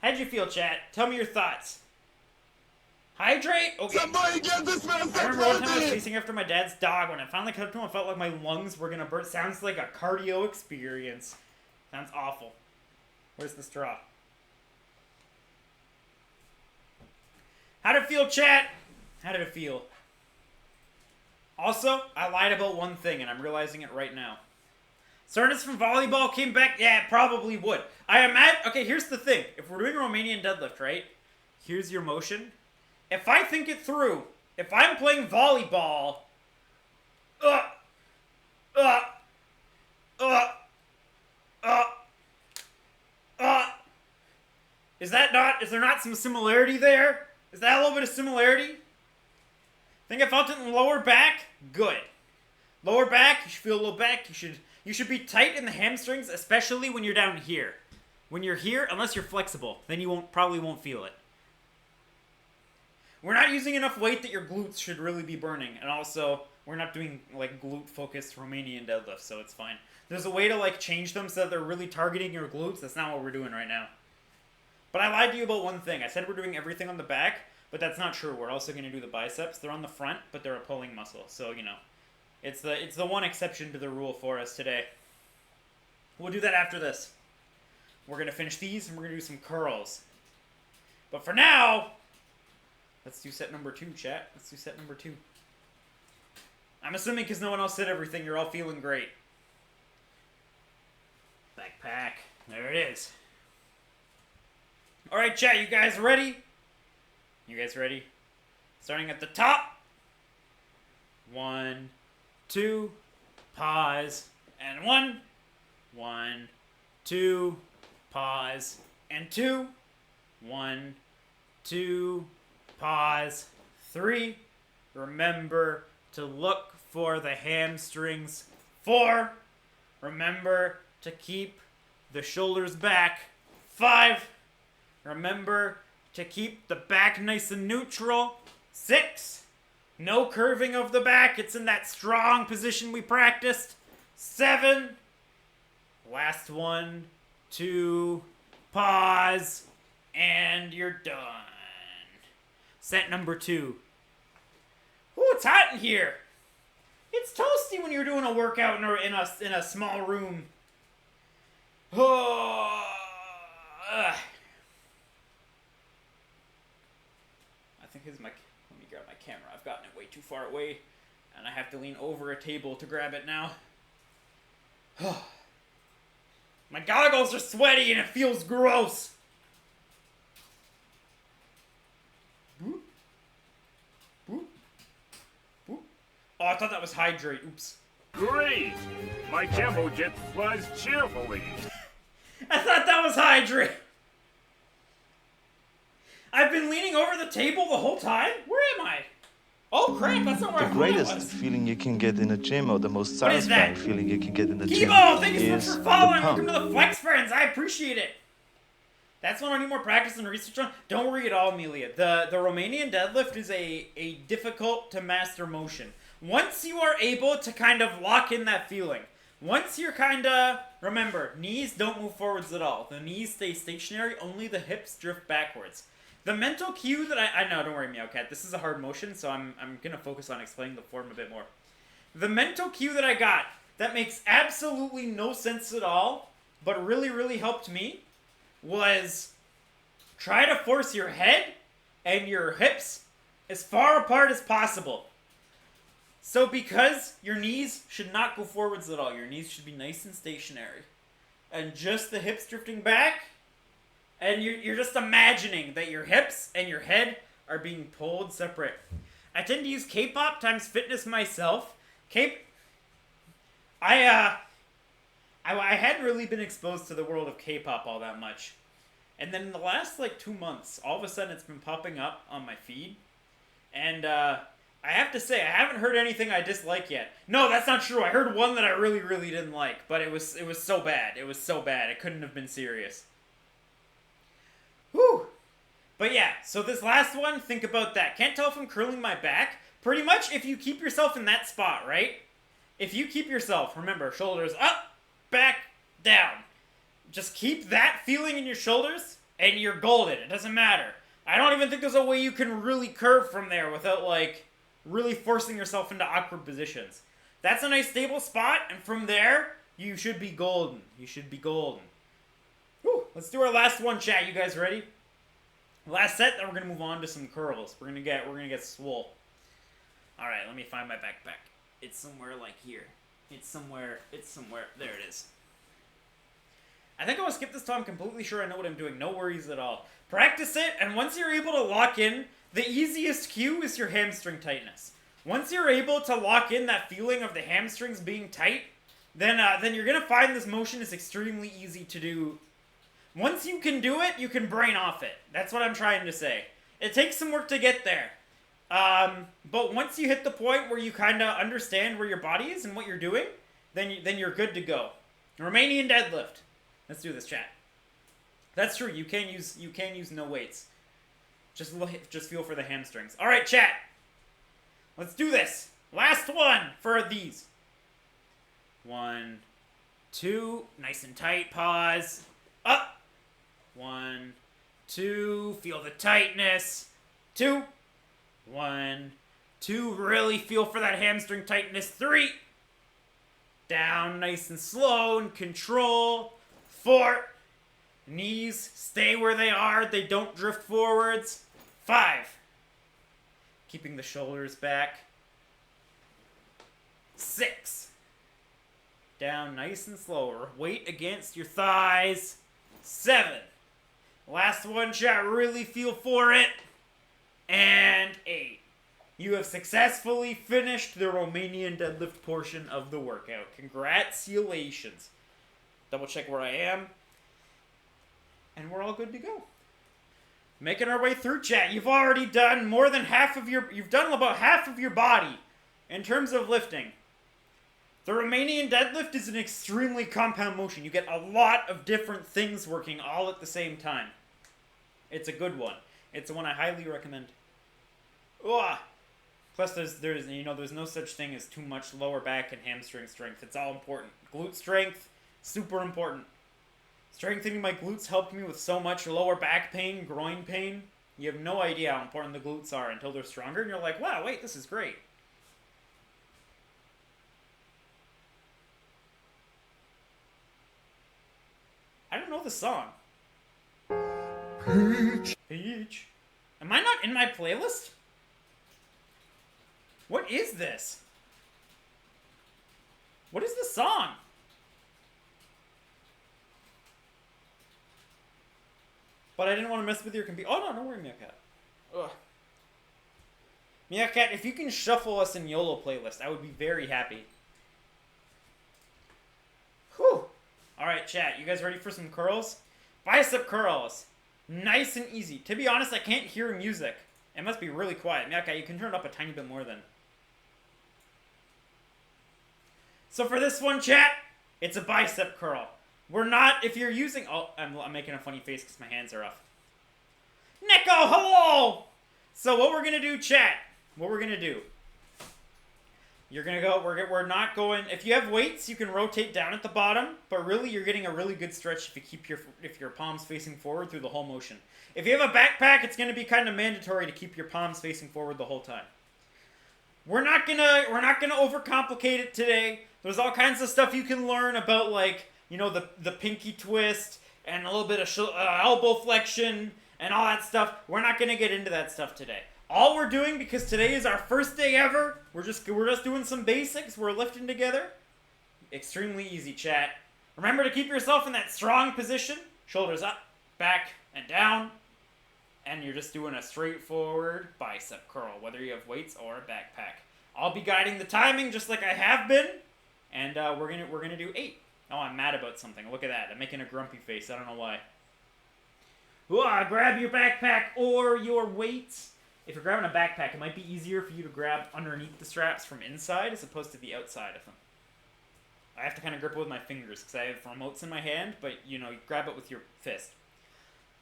How'd you feel, chat? Tell me your thoughts. Hydrate? Okay. Somebody get this man I some remember one time I was protein! chasing after my dad's dog. When I finally caught up to him, I felt like my lungs were gonna burst. Sounds like a cardio experience. Sounds awful. Where's the straw? How did it feel, chat? How did it feel? Also, I lied about one thing, and I'm realizing it right now. Soreness from volleyball came back? Yeah, it probably would. I imagine... Okay, here's the thing. If we're doing Romanian deadlift, right? Here's your motion. If I think it through, if I'm playing volleyball... Uh, is there not some similarity there? Is that a little bit of similarity? Think I felt it in the lower back? Good. Lower back, you should feel a little back. You should be tight in the hamstrings, especially when you're down here. When you're here, unless you're flexible, then you probably won't feel it. We're not using enough weight that your glutes should really be burning, and also we're not doing like glute-focused Romanian deadlifts, so it's fine. There's a way to like change them so that they're really targeting your glutes. That's not what we're doing right now. But I lied to you about one thing. I said we're doing everything on the back, but that's not true. We're also going to do the biceps. They're on the front, but they're a pulling muscle. So, you know, it's the one exception to the rule for us today. We'll do that after this. We're going to finish these, and we're going to do some curls. But for now, let's do set number 2, chat. Let's do set number 2. I'm assuming because no one else said everything, you're all feeling great. Backpack. There it is. Alright, chat, you guys ready? You guys ready? Starting at the top. 1, 2, pause, and 1. 1, 2, pause, and 2. 1, 2, pause, 3. Remember to look for the hamstrings. 4. Remember to keep the shoulders back. 5. Remember to keep the back nice and neutral. 6. No curving of the back. It's in that strong position we practiced. 7. Last 1, 2, pause, and you're done. Set number 2. Ooh, it's hot in here. It's toasty when you're doing a workout in a small room. Oh, I think this is my... Let me grab my camera. I've gotten it way too far away, and I have to lean over a table to grab it now. My goggles are sweaty and it feels gross. Boop. Boop. Boop. Oh, I thought that was hydrate. Oops. Great! My camel jet flies cheerfully. I thought that was hydrate. I've been leaning over the table the whole time? Where am I? Oh crap, that's not where I The thought I greatest was. feeling you can get in a gym, or the most What is satisfying that? feeling you can get in the gym, Kibo, thank you so much is for the following. pump. Welcome to the Flex Friends. I appreciate it. That's one I need more practice and research on. Don't worry at all, Amelia. The Romanian deadlift is a difficult to master motion. Once you are able to kind of lock in that feeling, once you're kind of... Remember, knees don't move forwards at all. The knees stay stationary, only the hips drift backwards. The mental cue that I know, don't worry, Meowcat, this is a hard motion, so I'm going to focus on explaining the form a bit more. The mental cue that I got that makes absolutely no sense at all, but really, really helped me, was try to force your head and your hips as far apart as possible. So because your knees should not go forwards at all, your knees should be nice and stationary. And just the hips drifting back, and you're just imagining that your hips and your head are being pulled separate. I tend to use K-pop times fitness myself. I hadn't really been exposed to the world of K-pop all that much. And then in the last, 2 months, all of a sudden it's been popping up on my feed. And, I have to say, I haven't heard anything I dislike yet. No, that's not true. I heard one that I really, really didn't like. But it was so bad. It was so bad. It couldn't have been serious. Whew. But yeah, so this last one, think about that. Can't tell if I'm curling my back. Pretty much if you keep yourself in that spot, right? If you keep yourself, remember, shoulders up, back, down. Just keep that feeling in your shoulders, and you're golden. It doesn't matter. I don't even think there's a way you can really curve from there without, like, really forcing yourself into awkward positions. That's a nice stable spot, and from there, you should be golden. You should be golden. Whew. Let's do our last one, chat. You guys ready? Last set, then we're gonna move on to some curls. We're gonna get swole. All right, let me find my backpack. It's somewhere like here. It's somewhere. There it is. I think I will skip this till I'm completely sure I know what I'm doing. No worries at all. Practice it, and once you're able to lock in, the easiest cue is your hamstring tightness. Once you're able to lock in that feeling of the hamstrings being tight, then you're gonna find this motion is extremely easy to do. Once you can do it, you can brain off it. That's what I'm trying to say. It takes some work to get there. But once you hit the point where you kind of understand where your body is and what you're doing, then you're good to go. Romanian deadlift. Let's do this, chat. That's true. You can use no weights. Just feel for the hamstrings. All right, chat. Let's do this. Last one for these. 1, 2, nice and tight. Pause. Up. 1, 2, feel the tightness. 2. 1, 2, really feel for that hamstring tightness. 3. Down, nice and slow and control. 4. Knees stay where they are. They don't drift forwards. 5. Keeping the shoulders back. 6. Down nice and slow. Weight against your thighs. 7. Last one, chat. Really feel for it. And 8. You have successfully finished the Romanian deadlift portion of the workout. Congratulations. Double check where I am. And we're all good to go. Making our way through, chat. You've already done more than you've done about half of your body in terms of lifting. The Romanian deadlift is an extremely compound motion. You get a lot of different things working all at the same time. It's a good one. It's one I highly recommend. Ugh. Plus, there's no such thing as too much lower back and hamstring strength. It's all important. Glute strength, super important. Strengthening my glutes helped me with so much lower back pain, groin pain. You have no idea how important the glutes are until they're stronger, and you're like, wow, wait, this is great. I don't know the song. Peach. Am I not in my playlist? What is this? What is the song? But I didn't want to mess with your computer. Oh, no, don't worry, Meerkat. Ugh. Meerkat, if you can shuffle us in YOLO playlist, I would be very happy. Whew. Alright, chat. You guys ready for some curls? Bicep curls. Nice and easy. To be honest, I can't hear music. It must be really quiet. Meerkat, you can turn it up a tiny bit more then. So for this one, chat, it's a bicep curl. We're not, if you're using, oh, I'm making a funny face because my hands are off. Nico, hello! So what we're going to do, chat, what we're going to do, you're going to go, we're not going, if you have weights, you can rotate down at the bottom, but really you're getting a really good stretch if you keep your palms facing forward through the whole motion. If you have a backpack, it's going to be kind of mandatory to keep your palms facing forward the whole time. We're not gonna overcomplicate it today. There's all kinds of stuff you can learn about, like, you know, the pinky twist and a little bit of elbow flexion and all that stuff. We're not gonna get into that stuff today. All we're doing, because today is our first day ever, we're just doing some basics. We're lifting together. Extremely easy, chat. Remember to keep yourself in that strong position. Shoulders up, back, and down. And you're just doing a straightforward bicep curl, whether you have weights or a backpack. I'll be guiding the timing just like I have been, and we're gonna do 8. Oh, I'm mad about something. Look at that. I'm making a grumpy face. I don't know why. Ooh, grab your backpack or your weights. If you're grabbing a backpack, it might be easier for you to grab underneath the straps from inside as opposed to the outside of them. I have to kind of grip it with my fingers because I have remotes in my hand, but, you know, you grab it with your fist.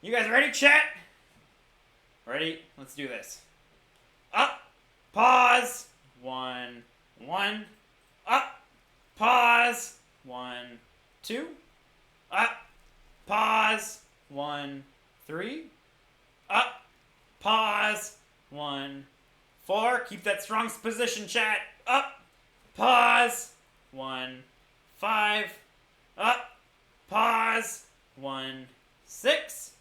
You guys ready, chat? Ready? Let's do this. Up, pause, 1, 1. Up, pause, 1, 2. Up, pause, 1, 3. Up, pause, 1, 4. Keep that strong position, chat. Up, pause, 1, 5. Up, pause, 1, 6.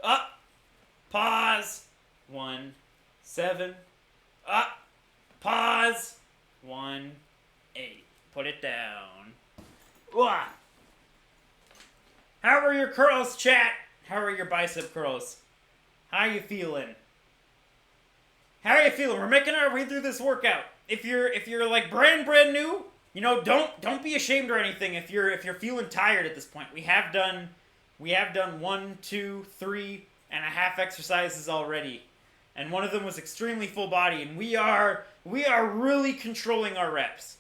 Up, pause, 1, 7. Up, pause, 1, 8. Put it down. Wah. How are your curls, chat? How are your bicep curls? How you feeling? How are you feeling? We're making our way through this workout. If you're like brand new, you know, don't be ashamed or anything if you're feeling tired at this point. We have done 1, 2, 3 and a half exercises already. And one of them was extremely full body, and we are really controlling our reps.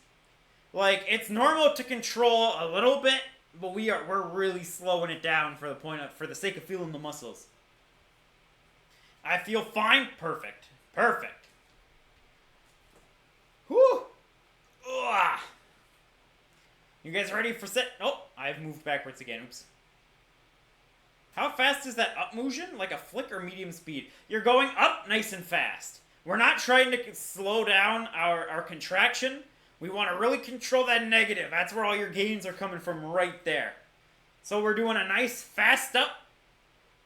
Like, it's normal to control a little bit, but we're really slowing it down for the sake of feeling the muscles. I feel fine. Perfect. Whew. Ugh. You guys ready for set? Oh, I've moved backwards again. Oops. How fast is that up motion? Like a flick or medium speed? You're going up nice and fast. We're not trying to slow down our contraction. We want to really control that negative. That's where all your gains are coming from right there. So we're doing a nice fast up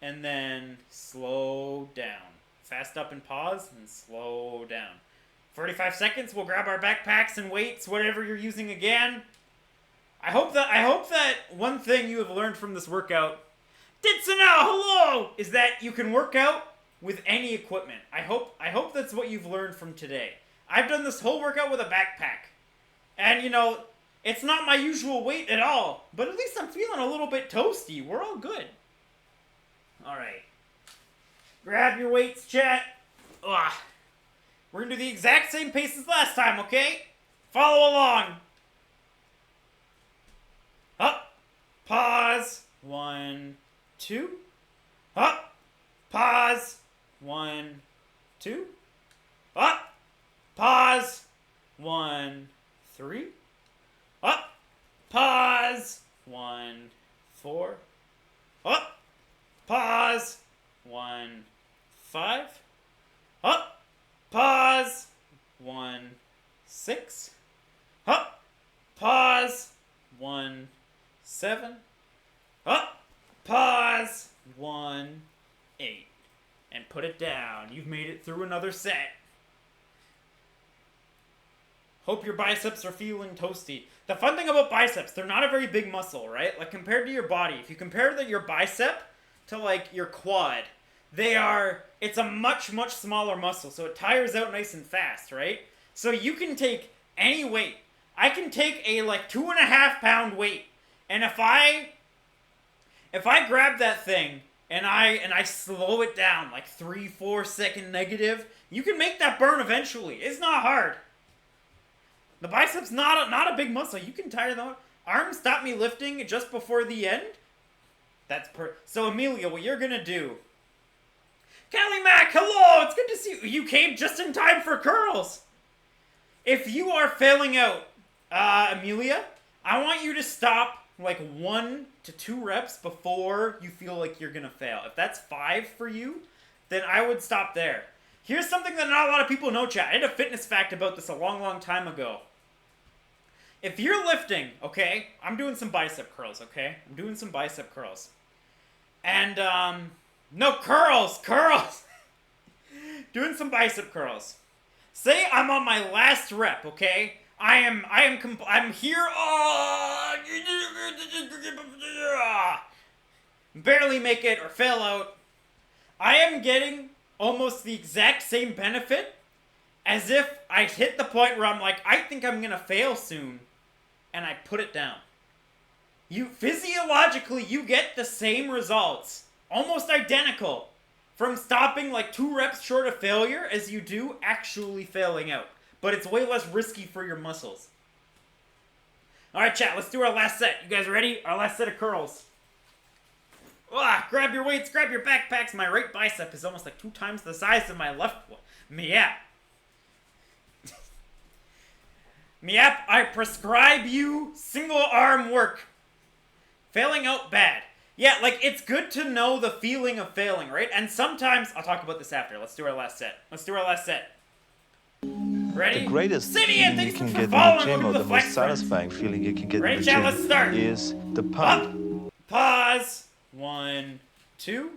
and then slow down. Fast up and pause and slow down. 45 seconds, we'll grab our backpacks and weights, whatever you're using again. I hope that one thing you have learned from this workout, Ditsuna, hello, is that you can work out with any equipment. I hope that's what you've learned from today. I've done this whole workout with a backpack. And, you know, it's not my usual weight at all. But at least I'm feeling a little bit toasty. We're all good. Alright. Grab your weights, chat. Ugh. We're going to do the exact same pace as last time, okay? Follow along. Up. Pause. 1, 2. Up. Pause. 1, 2. Up. Pause. 1, 3. Up. Pause. 1, 4. Up. Pause. 1, 5. Up. Pause. 1, 6. Up. Pause. 1, 7. Up. Pause. 1, 8. And put it down. You've made it through another set. Hope your biceps are feeling toasty. The fun thing about biceps, they're not a very big muscle, right? Like, compared to your body, if you compare your bicep to, like, your quad, it's a much, much smaller muscle, so it tires out nice and fast, right? So you can take any weight. I can take a, like, 2.5 pound weight, and if I grab that thing, and I slow it down, like 3-4 second negative, you can make that burn eventually. It's not hard. The biceps not a big muscle. You can tire them out. Arms stop me lifting just before the end. So Amelia, what you're gonna do? Callie Mac, hello. It's good to see you. You came just in time for curls. If you are failing out, Amelia, I want you to stop like 1 to 2 reps before you feel like you're gonna fail. If that's 5 for you, then I would stop there. Here's something that not a lot of people know, chat. I did a fitness fact about this a long, long time ago. If you're lifting, okay, I'm doing some bicep curls, okay? I'm doing some bicep curls. And, no, curls! Doing some bicep curls. Say I'm on my last rep, okay? I'm here, barely make it or fail out. I am getting almost the exact same benefit as if I hit the point where I'm like, I think I'm gonna fail soon, and I put it down. Physiologically, you get the same results, almost identical, from stopping like 2 reps short of failure as you do actually failing out. But it's way less risky for your muscles. Alright, chat, let's do our last set. You guys ready? Our last set of curls. Grab your weights, grab your backpacks. My right bicep is almost like 2 times the size of my left one. Miap. Miap, I prescribe you single arm work. Failing out bad. Yeah, like, it's good to know the feeling of failing, right? And sometimes, I'll talk about this after. Let's do our last set. Ready? The greatest Simeon, feeling you thanks can for get in the following. gym, Welcome or to the Flex most Friends. satisfying feeling you can get Ready, in the chat? gym, Let's start. is the Up. pump. Pause. 1, 2.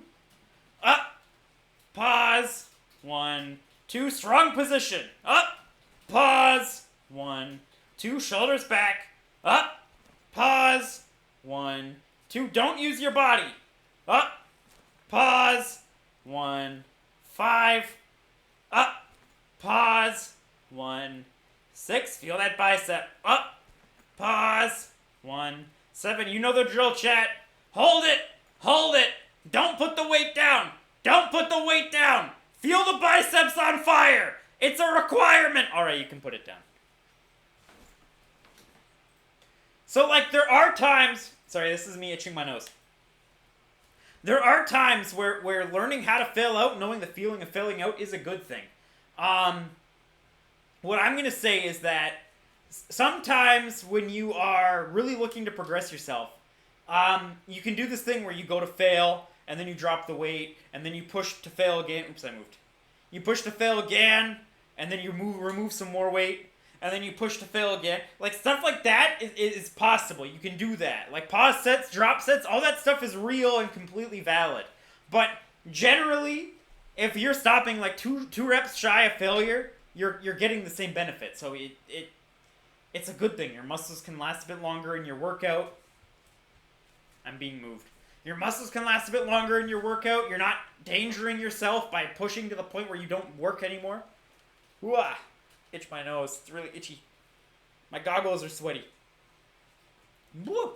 Up. Pause. 1, 2. Strong position. Up. Pause. 1, 2. Shoulders back. Up. Pause. 1, 2. Don't use your body. Up. Pause. 1, 5. Up. Pause. 1, 6. Feel that bicep. Up. Pause. 1, 7. You know the drill, chat. Hold it. Hold it. Don't put the weight down. Don't put the weight down. Feel the biceps on fire. It's a requirement. All right, you can put it down. So, like, there are times... Sorry, this is me itching my nose. There are times where learning how to fail out, knowing the feeling of failing out is a good thing. What I'm going to say is that sometimes when you are really looking to progress yourself, you can do this thing where you go to fail, and then you drop the weight, and then you push to fail again. Oops, I moved. You push to fail again, and then you remove some more weight, and then you push to fail again. Like, stuff like that is possible. You can do that. Like, pause sets, drop sets, all that stuff is real and completely valid. But generally, if you're stopping like two reps shy of failure, you're getting the same benefit. So it's a good thing. Your muscles can last a bit longer in your workout. I'm being moved. Your muscles can last a bit longer in your workout. You're not endangering yourself by pushing to the point where you don't work anymore. Whoa. Itch my nose. It's really itchy. My goggles are sweaty. Woo.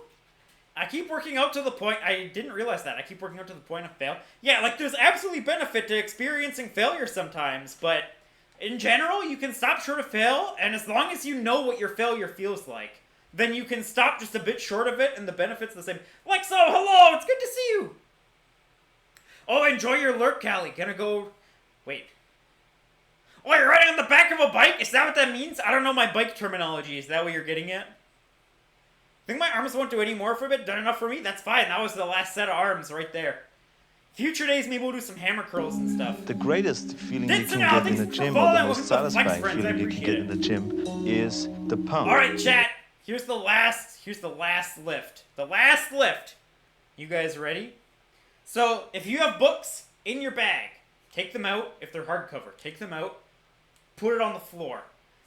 I keep working out to the point... I didn't realize that. I keep working out to the point of fail. Yeah, like, there's absolutely benefit to experiencing failure sometimes, but in general, you can stop short of fail, and as long as you know what your failure feels like, then you can stop just a bit short of it, and the benefit's the same. Like so, hello! It's good to see you! Oh, enjoy your lurk, Callie. Gonna go... Wait. Oh, you're riding on the back of a bike? Is that what that means? I don't know my bike terminology. Is that what you're getting at? Think my arms won't do any more for a bit? Done enough for me? That's fine. That was the last set of arms right there. Future days, maybe we'll do some hammer curls and stuff. The greatest feeling you can Now, get in the thanks for gym, or the following. most Welcome to Flex satisfying Friends. I feeling you can get appreciate in the gym, is the pump. Alright, chat. Here's the last lift. The last lift. You guys ready? So, if you have books in your bag, take them out. If they're hardcover, take them out. Put it on the floor.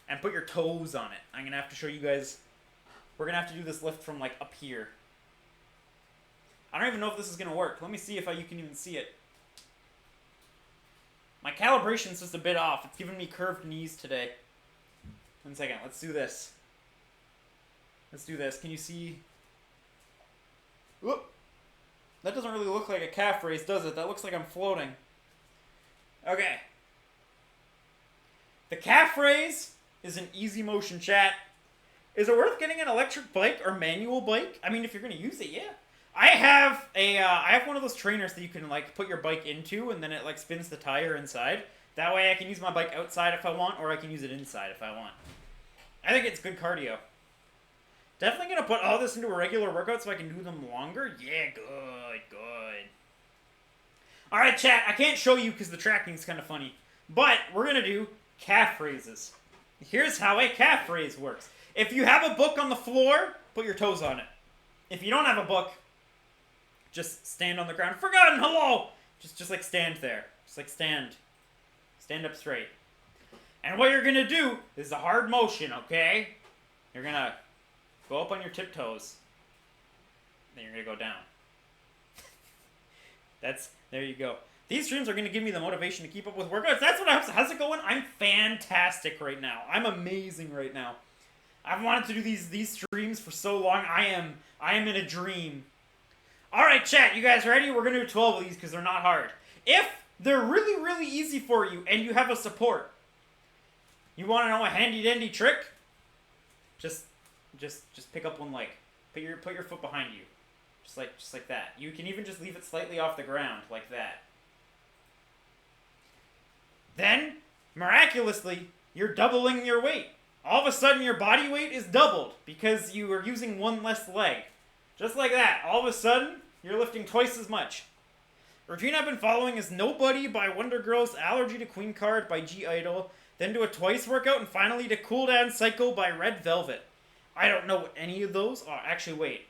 And put your toes on it. I'm going to have to show you guys. We're going to have to do this lift from, like, up here. I don't even know if this is going to work. Let me see if you can even see it. My calibration's just a bit off. It's giving me curved knees today. 1 second. Let's do this. Let's do this. Can you see? Whoop. That doesn't really look like a calf raise, does it? That looks like I'm floating. Okay. The calf raise is an easy motion, chat. Is it worth getting an electric bike or manual bike? I mean, if you're going to use it, yeah. I have one of those trainers that you can, like, put your bike into, and then it, like, spins the tire inside. That way I can use my bike outside if I want, or I can use it inside if I want. I think it's good cardio. Definitely going to put all this into a regular workout so I can do them longer. Yeah, good. Alright, chat, I can't show you because the tracking's kind of funny. But we're going to do calf raises. Here's how a calf raise works. If you have a book on the floor, put your toes on it. If you don't have a book, just stand on the ground. Forgotten, hello! Just like stand there. Just like stand. Stand up straight. And what you're going to do is a hard motion, okay? You're going to go up on your tiptoes. Then you're going to go down. There you go. These streams are going to give me the motivation to keep up with workouts. That's what how's it going? I'm fantastic right now. I'm amazing right now. I've wanted to do these streams for so long. I am in a dream. Alright, chat, you guys ready? We're going to do 12 of these because they're not hard. If they're really, really easy for you and you have a support, you want to know a handy-dandy trick? Just pick up one leg. Put your foot behind you. Just like that. You can even just leave it slightly off the ground, like that. Then, miraculously, you're doubling your weight. All of a sudden, your body weight is doubled because you are using one less leg. Just like that. All of a sudden, you're lifting twice as much. The routine I've been following is Nobody by Wonder Girls, Allergy to Queen Card by G Idol, then do a twice workout, and finally to Cool Down Psycho by Red Velvet. I don't know what any of those are. Actually, wait.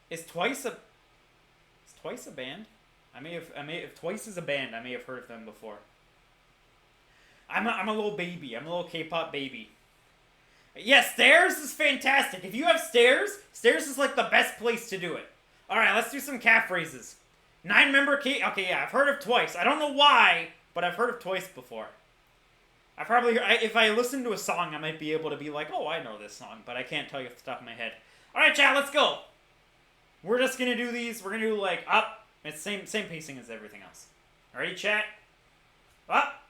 Is Twice a band? I may have if Twice is a band, I may have heard of them before. I'm a little baby. I'm a little K-pop baby. Yes, stairs is fantastic. If you have stairs is like the best place to do it. All right, let's do some calf raises. 9-member K. Okay, yeah, I've heard of Twice. I don't know why, but I've heard of Twice before. If I listen to a song, I might be able to be like, oh, I know this song, but I can't tell you off the top of my head. All right, chat, let's go. We're just gonna do these. We're gonna do like up. It's same pacing as everything else. Alrighty, chat. Up.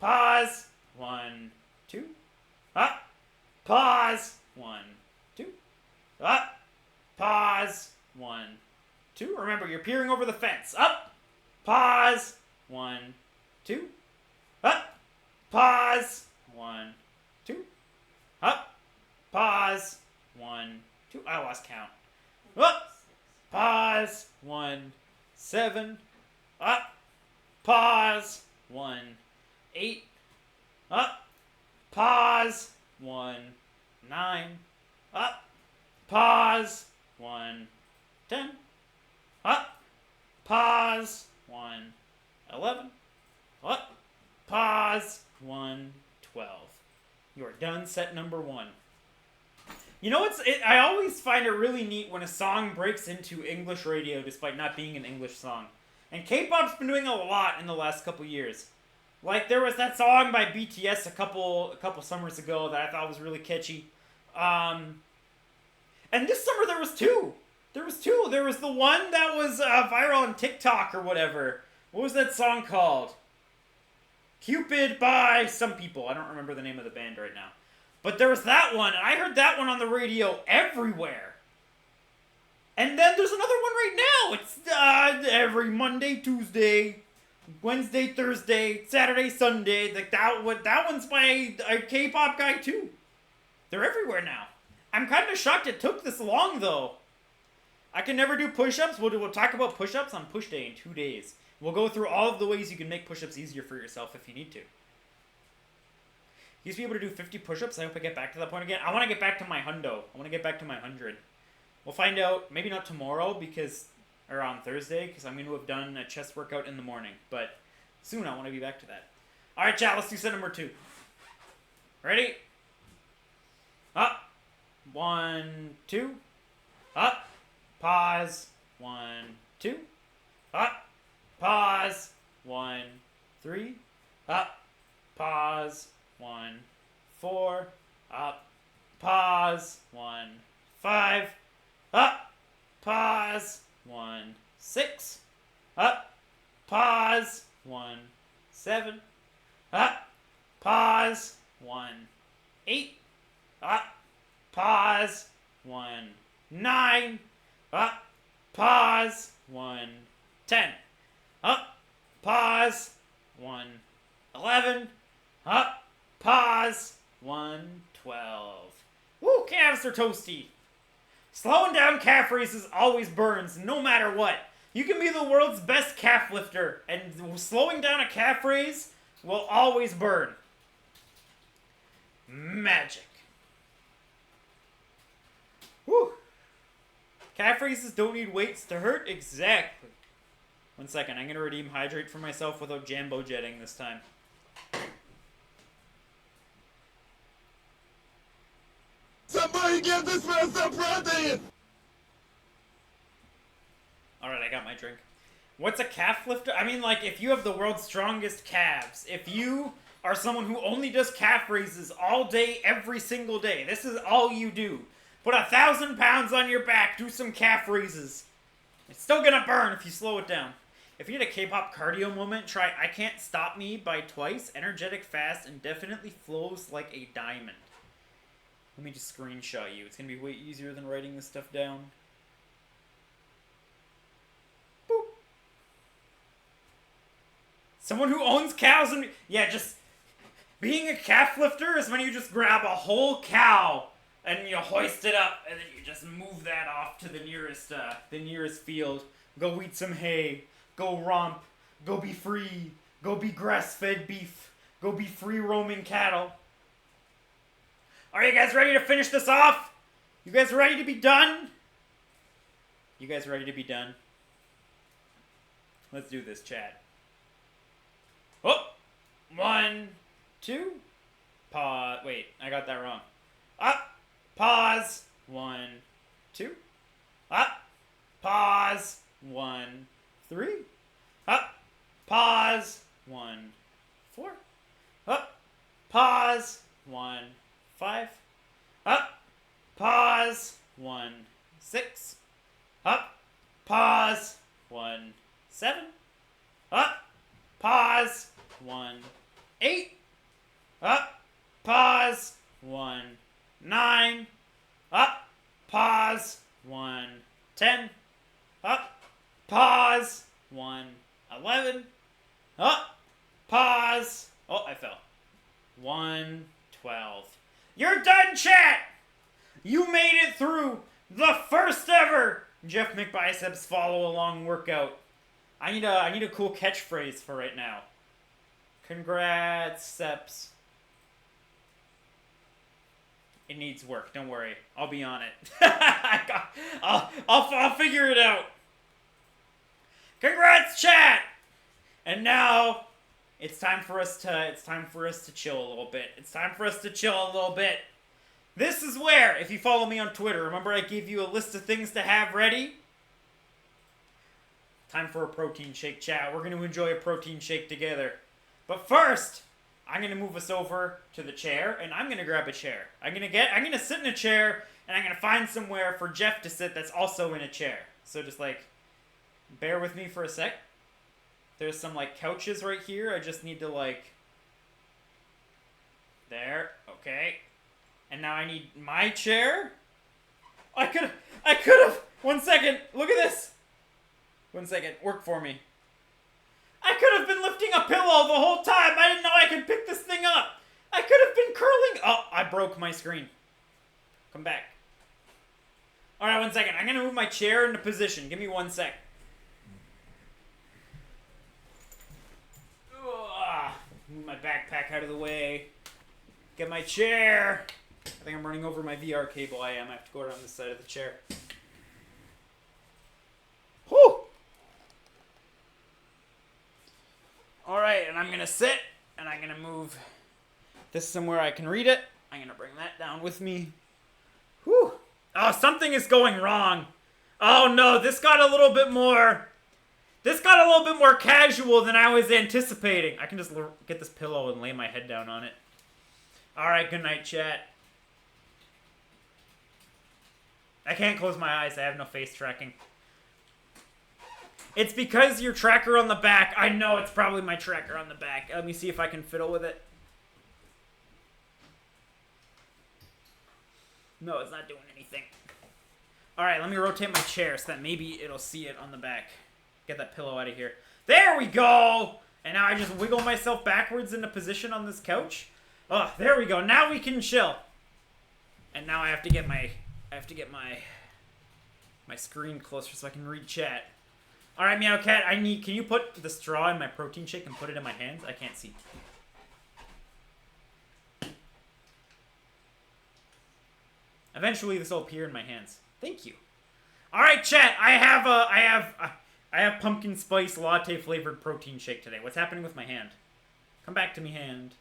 Pause. 1, 2. Up. Pause. 1, 2. Up. Pause. 1, 2. Remember, you're peering over the fence. Up. Pause. 1, 2. Up. Pause. 1, 2. Up. Pause. 1, 2. I lost count. Up. Pause. 1, 7. Up. Pause. 1, 8. Up. Pause. 1, 9. Up. Pause. 1, 10. Up. Pause. 1, 11. Up. Pause. 1, 12. You are done set number 1. You know I always find it really neat when a song breaks into English radio despite not being an English song. And K-pop's been doing a lot in the last couple years. Like there was that song by BTS a couple summers ago that I thought was really catchy. And this summer there was two. There was the one that was viral on TikTok or whatever. What was that song called? Cupid by some people. I don't remember the name of the band right now. But there was that one, and I heard that one on the radio everywhere. And then there's another one right now. It's every Monday, Tuesday, Wednesday, Thursday, Saturday, Sunday. Like that one's by a K-pop guy too. They're everywhere now. I'm kind of shocked it took this long though. I can never do push-ups. We'll talk about push-ups on push day in 2 days. We'll go through all of the ways you can make push-ups easier for yourself if you need to. Used to be able to do 50 push-ups. I hope I get back to that point again. I want to get back to my hundo. I want to get back to my 100. We'll find out. Maybe not tomorrow or on Thursday because I'm going to have done a chest workout in the morning. But soon I want to be back to that. All right, chat. Let's do set number 2. Ready? Up. 1, 2. Up. Pause. 1, 2. Up. Pause. 1, 3. Up. Pause. 1, 4. Up. Pause. 1, 5. Up. Pause. 1, 6. Up. Pause. 1, 7. Up. Pause. 1, 8. Up. Pause. 1, 9. Up. Pause. 1, 10. Up. Pause. 1, 11. Up. Pause. 1, 12. Woo, calves are toasty. Slowing down calf raises always burns, no matter what. You can be the world's best calf lifter, and slowing down a calf raise will always burn. Magic. Woo. Calf raises don't need weights to hurt? Exactly. 1 second, I'm going to redeem hydrate for myself without Jambo jetting this time. Somebody give this man some protein! Alright, I got my drink. What's a calf lifter? I mean, like, if you have the world's strongest calves, if you are someone who only does calf raises all day, every single day, this is all you do. Put 1,000 pounds on your back, do some calf raises. It's still gonna burn if you slow it down. If you need a K-pop cardio moment, try I Can't Stop Me by Twice. Energetic, fast, and definitely flows like a diamond. Let me just screenshot you. It's gonna be way easier than writing this stuff down. Boop. Someone who owns cows and... Yeah, just... Being a calf lifter is when you just grab a whole cow and you hoist it up and then you just move that off to the nearest field. Go eat some hay. Go romp. Go be free. Go be grass-fed beef. Go be free-roaming cattle. Are you guys ready to finish this off? You guys ready to be done? You guys ready to be done? Let's do this, chat. Oh! 1, 2. Pause. Wait, I got that wrong. Up. Pause. 1, 2. Up. Pause. 1, 3. Up. Pause. 1, 4. Up. Pause. 1, 5. Up. Pause. 1, 6. Up. Pause. 1, 7. Up. Pause. 1, 8. Up. Pause. 1, 9. Up. Pause. 1, 10. Up. Pause. 1, 11. Up. Pause. Oh, I fell. 1, 12. You're done, chat! You made it through the first ever Jeff McBiceps follow along workout. I need a cool catchphrase for right now. Congrats, Seps. It needs work. Don't worry. I'll be on it. I'll figure it out. Congrats, chat. And now it's time for us to chill a little bit. It's time for us to chill a little bit. This is where, if you follow me on Twitter, remember I gave you a list of things to have ready? Time for a protein shake, chat. We're going to enjoy a protein shake together. But first, I'm going to move us over to the chair, and I'm going to grab a chair. I'm going to sit in a chair, and I'm going to find somewhere for Jeff to sit that's also in a chair. So just, bear with me for a sec. There's some, couches right here. I just need to, there. Okay. And now I need my chair. I could have. 1 second. Look at this. 1 second. Work for me. I could have been lifting a pillow the whole time. I didn't know I could pick this thing up. I could have been curling. Oh, I broke my screen. Come back. All right, 1 second. I'm going to move my chair into position. Give me 1 sec. Move my backpack out of the way. Get my chair. I think I'm running over my VR cable. I am. I have to go around this side of the chair. Whew! Alright, and I'm going to sit, and I'm going to move this somewhere I can read it. I'm going to bring that down with me. Whew! Oh, something is going wrong. Oh no, this got a little bit more casual than I was anticipating. I can just get this pillow and lay my head down on it. Alright, good night, chat. I can't close my eyes. I have no face tracking. It's because your tracker on the back. I know it's probably my tracker on the back. Let me see if I can fiddle with it. No, it's not doing anything. Alright, let me rotate my chair so that maybe it'll see it on the back. Get that pillow out of here. There we go! And now I just wiggle myself backwards into position on this couch. Oh, there we go. Now we can chill. And now I have to get my screen closer so I can read chat. All right, Meowcat, can you put the straw in my protein shake and put it in my hands? I can't see. Eventually this will appear in my hands. Thank you. All right, chat, I have pumpkin spice latte flavored protein shake today. What's happening with my hand? Come back to me, hand.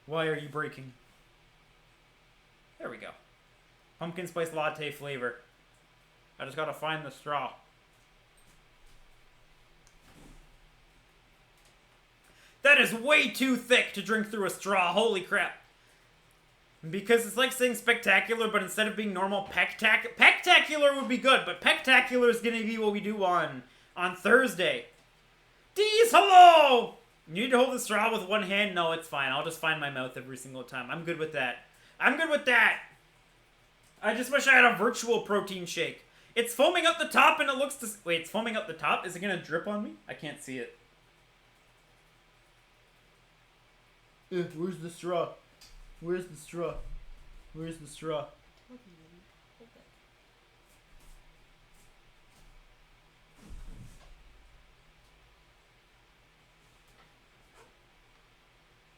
Why are you breaking? There we go. Pumpkin spice latte flavor. I just gotta find the straw. That is way too thick to drink through a straw. Holy crap. Because it's like saying spectacular, but instead of being normal, pectacular would be good, but pectacular is gonna be what we do on Thursday. Deez, hello! You need to hold the straw with one hand? No, it's fine. I'll just find my mouth every single time. I'm good with that. I'm good with that. I just wish I had a virtual protein shake. It's foaming up the top and it looks wait, it's foaming up the top? Is it gonna drip on me? I can't see it. Where's the straw? Where's the straw? Where's the straw?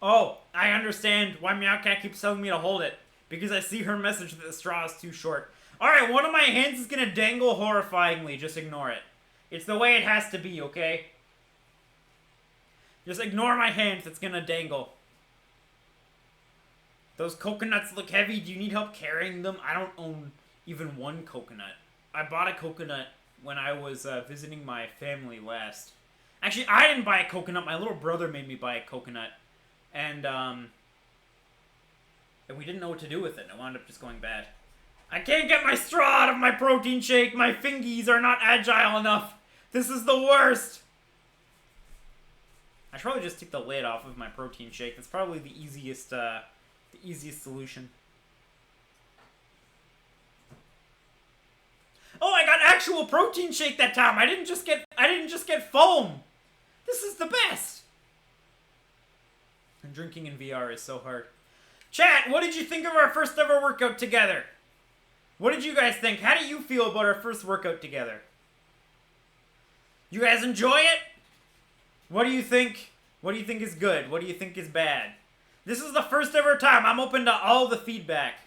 Oh, I understand why Meowcat keeps telling me to hold it. Because I see her message that the straw is too short. Alright, one of my hands is gonna dangle horrifyingly. Just ignore it. It's the way it has to be, okay? Just ignore my hands. It's gonna dangle. Those coconuts look heavy. Do you need help carrying them? I don't own even one coconut. I bought a coconut when I was visiting my family last. Actually, I didn't buy a coconut. My little brother made me buy a coconut. And we didn't know what to do with it. It wound up just going bad. I can't get my straw out of my protein shake. My fingies are not agile enough. This is the worst. I should probably just take the lid off of my protein shake. That's probably the easiest solution. Oh, I got actual protein shake that time. I didn't just get foam. This is the best. And drinking in VR is so hard. Chat, what did you think of our first ever workout together? What did you guys think? How do you feel about our first workout together? You guys enjoy it? What do you think? What do you think is good? What do you think is bad? This is the first ever time. I'm open to all the feedback.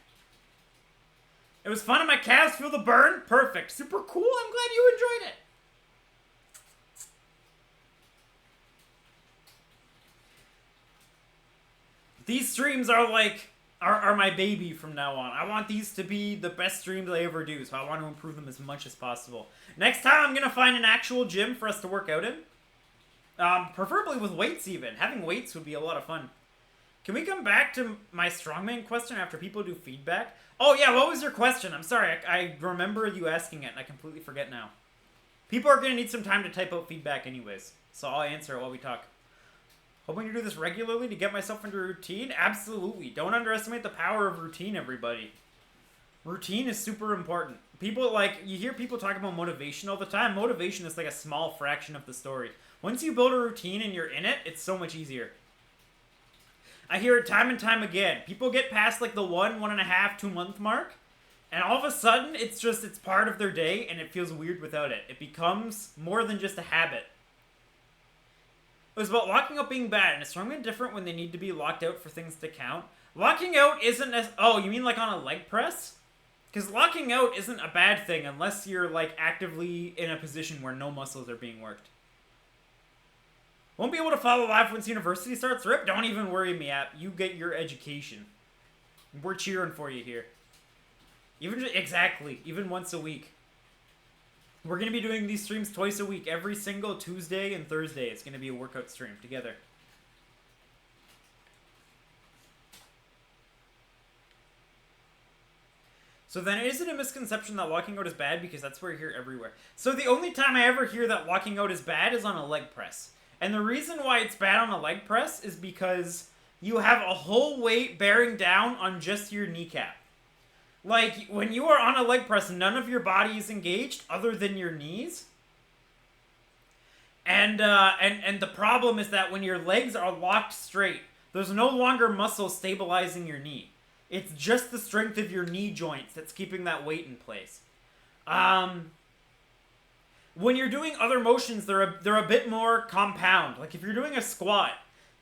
It was fun and my calves feel the burn? Perfect. Super cool. I'm glad you enjoyed it. These streams are like, are my baby from now on. I want these to be the best streams I ever do, so I want to improve them as much as possible. Next time I'm going to find an actual gym for us to work out in. Preferably with weights even. Having weights would be a lot of fun. Can we come back to my strongman question after people do feedback? Oh yeah, what was your question? I'm sorry, I remember you asking it and I completely forget now. People are going to need some time to type out feedback anyways, so I'll answer it while we talk. Hoping to do this regularly to get myself into a routine? Absolutely. Don't underestimate the power of routine, everybody. Routine is super important. People, like, you hear people talk about motivation all the time. Motivation is like a small fraction of the story. Once you build a routine and you're in it, it's so much easier. I hear it time and time again. People get past like the 1.5, 2 month mark, and all of a sudden, it's part of their day, and it feels weird without it. It becomes more than just a habit. It was about locking out being bad, and it's strongly different when they need to be locked out for things to count. Locking out isn't as... Oh, you mean like on a leg press? Because locking out isn't a bad thing unless you're like actively in a position where no muscles are being worked. Won't be able to follow live once university starts? Rip, don't even worry, me app. You get your education. We're cheering for you here. Exactly. Even once a week. We're going to be doing these streams twice a week. Every single Tuesday and Thursday. It's going to be a workout stream together. So then, is it a misconception that locking out is bad? Because that's what I hear everywhere. So the only time I ever hear that locking out is bad is on a leg press. And the reason why it's bad on a leg press is because you have a whole weight bearing down on just your kneecap. Like, when you are on a leg press, none of your body is engaged other than your knees. And the problem is that when your legs are locked straight, there's no longer muscle stabilizing your knee. It's just the strength of your knee joints that's keeping that weight in place. When you're doing other motions, they're a bit more compound. Like if you're doing a squat,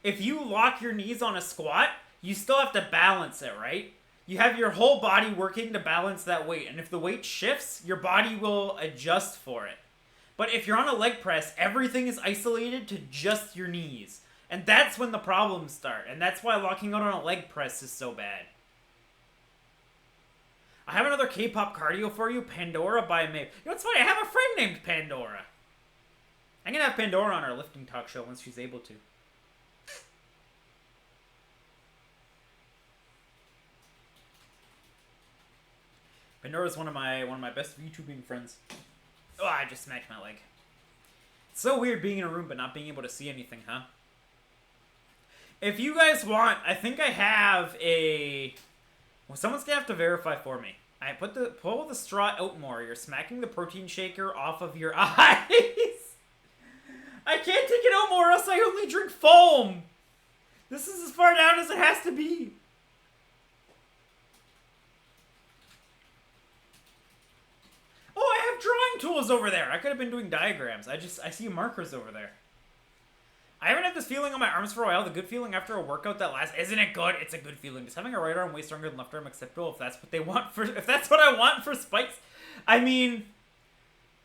if you lock your knees on a squat, you still have to balance it, right? You have your whole body working to balance that weight. And if the weight shifts, your body will adjust for it. But if you're on a leg press, everything is isolated to just your knees. And that's when the problems start. And that's why locking out on a leg press is so bad. I have another K-pop cardio for you, Pandora by Maeve. You know what's funny? I have a friend named Pandora. I'm going to have Pandora on our lifting talk show once she's able to. Pandora's one of my best YouTubing friends. Oh, I just smacked my leg. It's so weird being in a room but not being able to see anything, huh? If you guys want, I think I have a... Well, someone's gonna have to verify for me. I pull the straw out more. You're smacking the protein shaker off of your eyes. I can't take it out more, else I only drink foam. This is as far down as it has to be. Oh, I have drawing tools over there. I could have been doing diagrams. I see markers over there. I haven't had this feeling on my arms for a while. The good feeling after a workout that lasts. Isn't it good? It's a good feeling. Is having a right arm way stronger than left arm acceptable if that's what they want for, if that's what I want for spikes? I mean,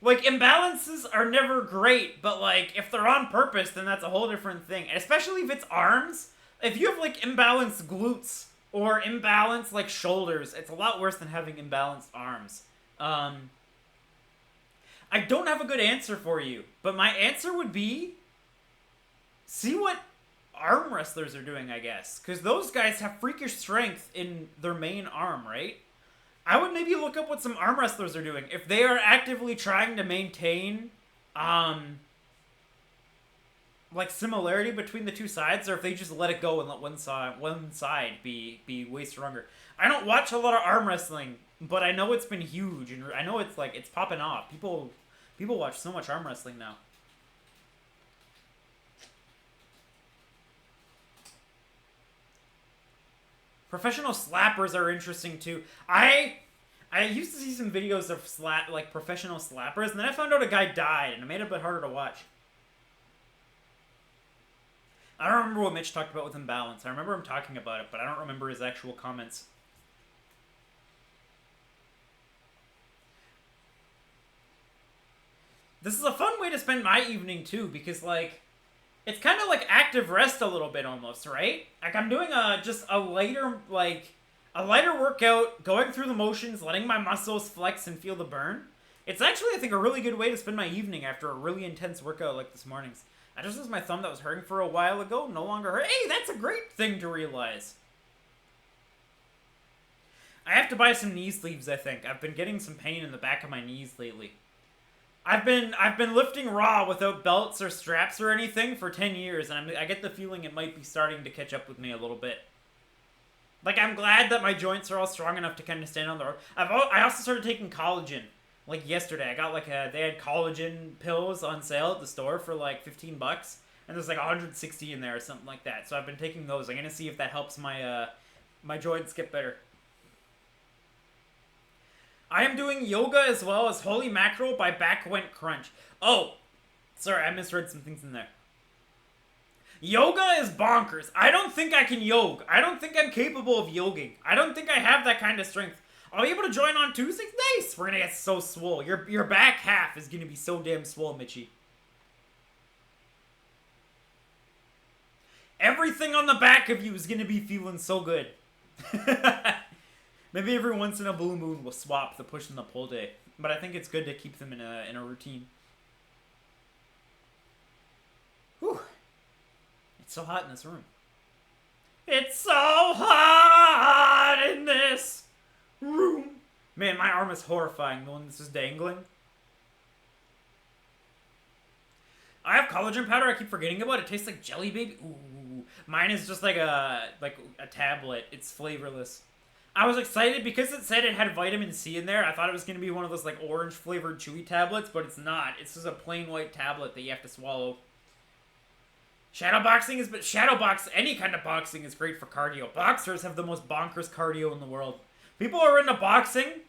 like, imbalances are never great, but like, if they're on purpose, then that's a whole different thing. And especially if it's arms. If you have like imbalanced glutes or imbalanced like shoulders, it's a lot worse than having imbalanced arms. I don't have a good answer for you, but my answer would be see what arm wrestlers are doing, I guess. Because those guys have freakish strength in their main arm, right? I would maybe look up what some arm wrestlers are doing. If they are actively trying to maintain, like, similarity between the two sides, or if they just let it go and let one side be way stronger. I don't watch a lot of arm wrestling, but I know it's been huge, and I know it's, like, it's popping off. People watch so much arm wrestling now. Professional slappers are interesting too. I used to see some videos of professional slappers, and then I found out a guy died, and it made it a bit harder to watch. I don't remember what Mitch talked about with imbalance. I remember him talking about it, but I don't remember his actual comments. This is a fun way to spend my evening too, because like, it's kind of like active rest a little bit almost, right? Like I'm doing just a lighter workout, going through the motions, letting my muscles flex and feel the burn. It's actually, I think, a really good way to spend my evening after a really intense workout like this morning's. I just noticed my thumb that was hurting for a while ago no longer hurt. Hey, that's a great thing to realize. I have to buy some knee sleeves, I think. I've been getting some pain in the back of my knees lately. I've been lifting raw without belts or straps or anything for 10 years, and I get the feeling it might be starting to catch up with me a little bit. Like, I'm glad that my joints are all strong enough to kind of stand on the road. I also started taking collagen. Like, yesterday, I got, they had collagen pills on sale at the store for, like, $15, and there's, like, 160 in there or something like that. So I've been taking those. I'm gonna see if that helps my, my joints get better. I am doing yoga as well as Holy Mackerel by Back Went Crunch. Oh, sorry, I misread some things in there. Yoga is bonkers. I don't think I can yoga. I don't think I'm capable of yogging. I don't think I have that kind of strength. I'll be able to join on Tuesdays? Nice! We're gonna get so swole. Your back half is gonna be so damn swole, Mitchie. Everything on the back of you is gonna be feeling so good. Maybe every once in a blue moon we'll swap the push and the pull day. But I think it's good to keep them in a routine. Whew. It's so hot in this room. It's so hot in this room. Man, my arm is horrifying. The one that's just dangling. I have collagen powder I keep forgetting about. It tastes like Jelly Baby. Ooh. Mine is just like a tablet. It's flavorless. I was excited because it said it had vitamin C in there. I thought it was going to be one of those like orange flavored chewy tablets, but it's not. It's just a plain white tablet that you have to swallow. Shadowbox, any kind of boxing is great for cardio. Boxers have the most bonkers cardio in the world. People who are into boxing,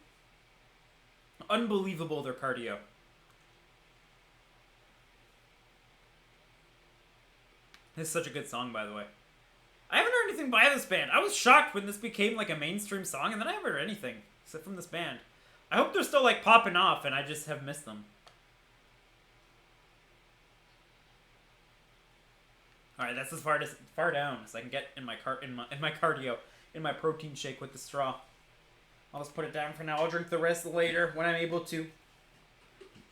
unbelievable their cardio. This is such a good song, by the way. I haven't heard anything by this band. I was shocked when this became like a mainstream song, and then I haven't heard anything except from this band. I hope they're still like popping off, and I just have missed them. All right, that's as far down as I can get in my cardio, in my protein shake with the straw. I'll just put it down for now. I'll drink the rest later when I'm able to.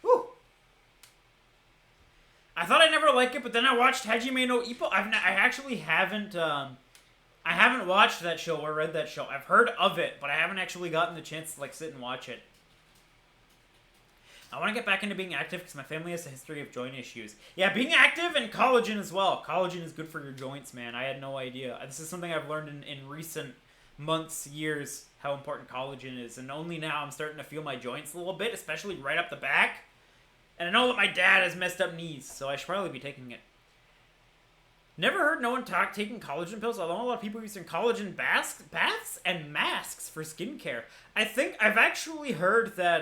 Whew. I thought I'd never like it, but then I watched Hajime no Ippo. I actually haven't. I haven't watched that show or read that show. I've heard of it, but I haven't actually gotten the chance to like sit and watch it. I want to get back into being active because my family has a history of joint issues. Yeah, being active and collagen as well. Collagen is good for your joints, man. I had no idea. This is something I've learned in recent months, years, how important collagen is, and only now I'm starting to feel my joints a little bit, especially right up the back. And I know that my dad has messed up knees, so I should probably be taking it. Never heard no one talk taking collagen pills, although a lot of people are using collagen baths and masks for skincare. I think I've actually heard that,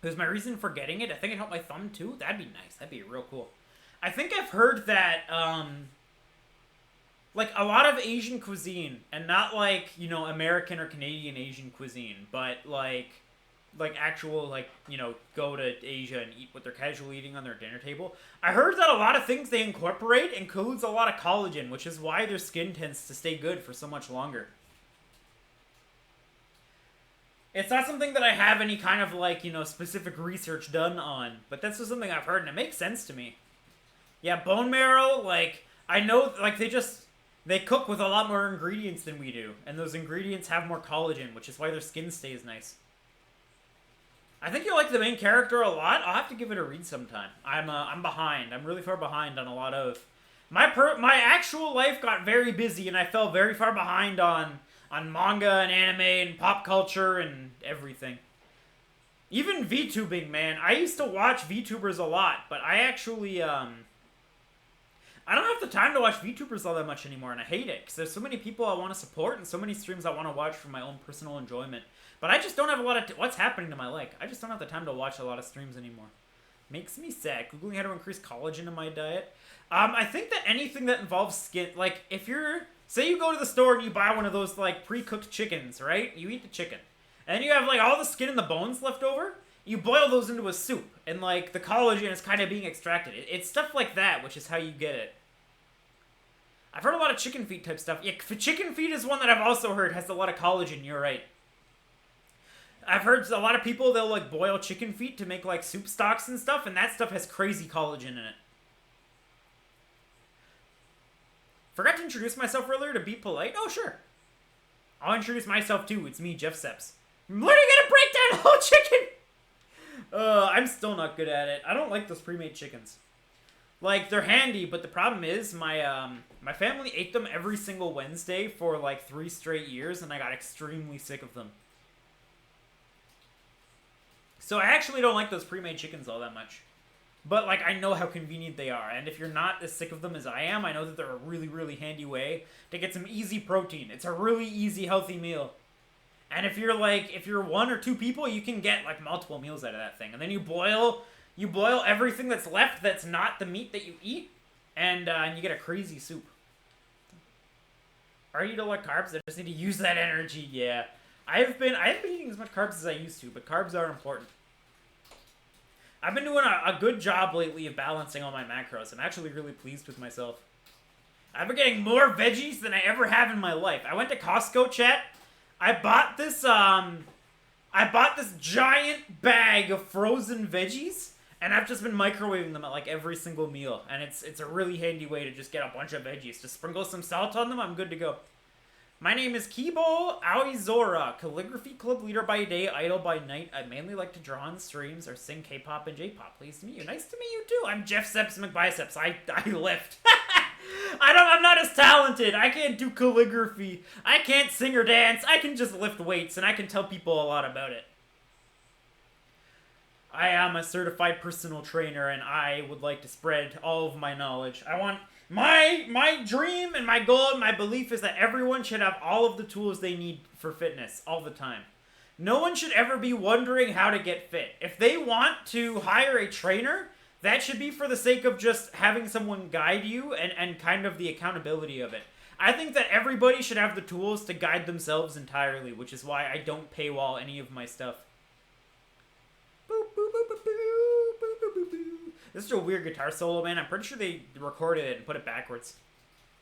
it was my reason for getting it. I think it helped my thumb too. That'd be nice. That'd be real cool. I think I've heard that, like, a lot of Asian cuisine, and not like, you know, American or Canadian Asian cuisine, but like actual, like, you know, go to Asia and eat what they're casually eating on their dinner table. I heard that a lot of things they incorporate includes a lot of collagen, which is why their skin tends to stay good for so much longer. It's not something that I have any kind of, like, you know, specific research done on, but that's just something I've heard, and it makes sense to me. Yeah, bone marrow, like, I know, like, they cook with a lot more ingredients than we do, and those ingredients have more collagen, which is why their skin stays nice. I think you'll like the main character a lot. I'll have to give it a read sometime. I'm behind. I'm really far behind on a lot of... My actual life got very busy, and I fell very far behind on manga and anime and pop culture and everything. Even VTubing, man. I used to watch VTubers a lot, but I actually, I don't have the time to watch VTubers all that much anymore, and I hate it, because there's so many people I want to support and so many streams I want to watch for my own personal enjoyment. But I just don't have a lot of... what's happening to my leg? I just don't have the time to watch a lot of streams anymore. Makes me sad. Googling how to increase collagen in my diet. I think that anything that involves skin... like, if you're... say you go to the store and you buy one of those, like, pre-cooked chickens, right? You eat the chicken. And then you have, like, all the skin and the bones left over. You boil those into a soup. And, like, the collagen is kind of being extracted. It's stuff like that, which is how you get it. I've heard a lot of chicken feet type stuff. Yeah, chicken feet is one that I've also heard has a lot of collagen. You're right. I've heard a lot of people, they'll, like, boil chicken feet to make, like, soup stocks and stuff, and that stuff has crazy collagen in it. Forgot to introduce myself earlier to be polite? Oh, sure. I'll introduce myself, too. It's me, Jeff Seps. I'm literally gonna break down the whole chicken! I'm still not good at it. I don't like those pre-made chickens. Like, they're handy, but the problem is, my family ate them every single Wednesday for, like, 3 straight years, and I got extremely sick of them. So I actually don't like those pre-made chickens all that much. But, like, I know how convenient they are. And if you're not as sick of them as I am, I know that they're a really, really handy way to get some easy protein. It's a really easy, healthy meal. And if you're, like, if you're 1 or 2 people, you can get, like, multiple meals out of that thing. And then you boil everything that's left that's not the meat that you eat, and you get a crazy soup. Are you eating a lot of carbs? I just need to use that energy, yeah. I haven't been eating as much carbs as I used to, but carbs are important. I've been doing a good job lately of balancing all my macros. I'm actually really pleased with myself. I've been getting more veggies than I ever have in my life. I went to Costco, chat. I bought this giant bag of frozen veggies, and I've just been microwaving them at, like, every single meal. And it's a really handy way to just get a bunch of veggies. Just sprinkle some salt on them, I'm good to go. My name is Kibo Aoizora, calligraphy club leader by day, idol by night. I mainly like to draw on streams or sing K-pop and J-pop. Pleased to meet you. Nice to meet you too. I'm Jeff Seps McBiceps. I lift. I'm not as talented. I can't do calligraphy. I can't sing or dance. I can just lift weights, and I can tell people a lot about it. I am a certified personal trainer, and I would like to spread all of my knowledge. I want... My dream and my goal and my belief is that everyone should have all of the tools they need for fitness all the time. No one should ever be wondering how to get fit. If they want to hire a trainer, that should be for the sake of just having someone guide you and kind of the accountability of it. I think that everybody should have the tools to guide themselves entirely, which is why I don't paywall any of my stuff. Boop, boop, boop, boop, boop, boop, boop, boop, boop. This is a weird guitar solo, man. I'm pretty sure they recorded it and put it backwards.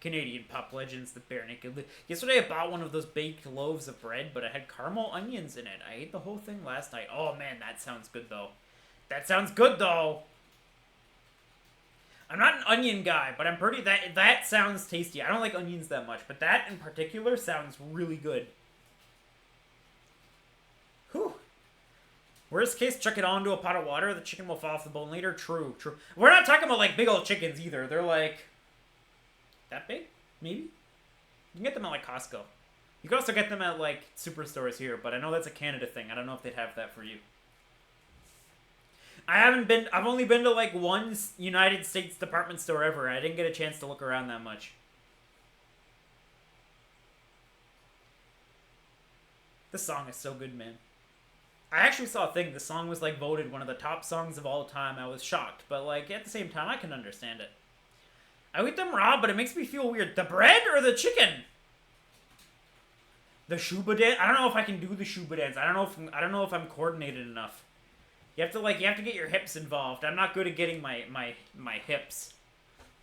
Canadian pop legends, the bare naked. Yesterday I bought one of those baked loaves of bread, but it had caramel onions in it. I ate the whole thing last night. Oh man, that sounds good though. That sounds good though. I'm not an onion guy, but I'm pretty... That sounds tasty. I don't like onions that much, but that in particular sounds really good. Whew. Worst case, chuck it onto a pot of water. The chicken will fall off the bone later. True, true. We're not talking about, like, big old chickens either. They're, like... that big? Maybe? You can get them at like Costco. You can also get them at like superstores here, but I know that's a Canada thing. I don't know if they'd have that for you. I've only been to like one United States department store ever. I didn't get a chance to look around that much. This song is so good, man. I actually saw a thing. The song was like voted one of the top songs of all time. I was shocked, but like at the same time, I can understand it. I eat them raw, but it makes me feel weird. The bread or the chicken? The shuba dance. I don't know if I can do the shuba dance. I don't know if I'm coordinated enough. You have to get your hips involved. I'm not good at getting my hips.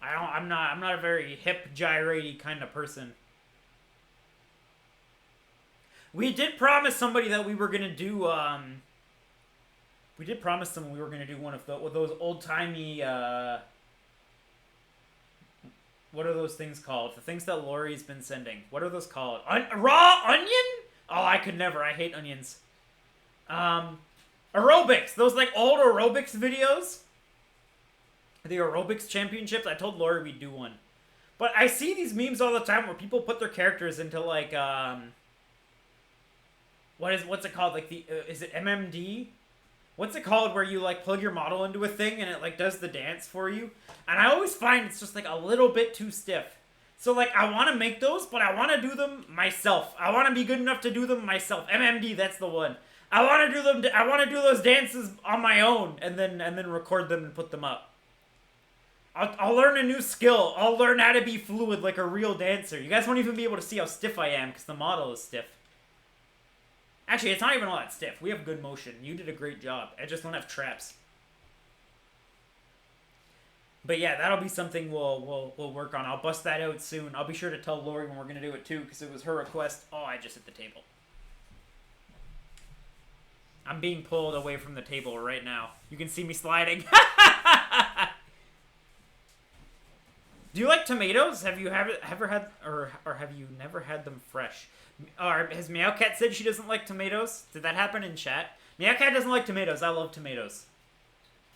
I'm not a very hip gyratey kind of person. We did promise somebody that we were gonna do. We did promise them we were gonna do one of those old timey. What are those things called? The things that Lori's been sending. What are those called? Raw onion? Oh, I could never. I hate onions. Aerobics. Those like old aerobics videos. The aerobics championships. I told Lori we'd do one. But I see these memes all the time where people put their characters into like what's it called? Like is it MMD? What's it called where you like plug your model into a thing and it like does the dance for you? And I always find it's just like a little bit too stiff. So like I want to make those, but I want to do them myself. I want to be good enough to do them myself. MMD, that's the one. I want to do them. I want to do those dances on my own and then record them and put them up. I'll learn a new skill. I'll learn how to be fluid like a real dancer. You guys won't even be able to see how stiff I am because the model is stiff. Actually, it's not even all that stiff. We have good motion. You did a great job. I just don't have traps. But yeah, that'll be something we'll work on. I'll bust that out soon. I'll be sure to tell Lori when we're going to do it too, because it was her request. Oh, I just hit the table. I'm being pulled away from the table right now. You can see me sliding. Do you like tomatoes? Have you ever had, or have you never had them fresh? Or has Meowcat said she doesn't like tomatoes? Did that happen in chat? Meowcat doesn't like tomatoes. I love tomatoes.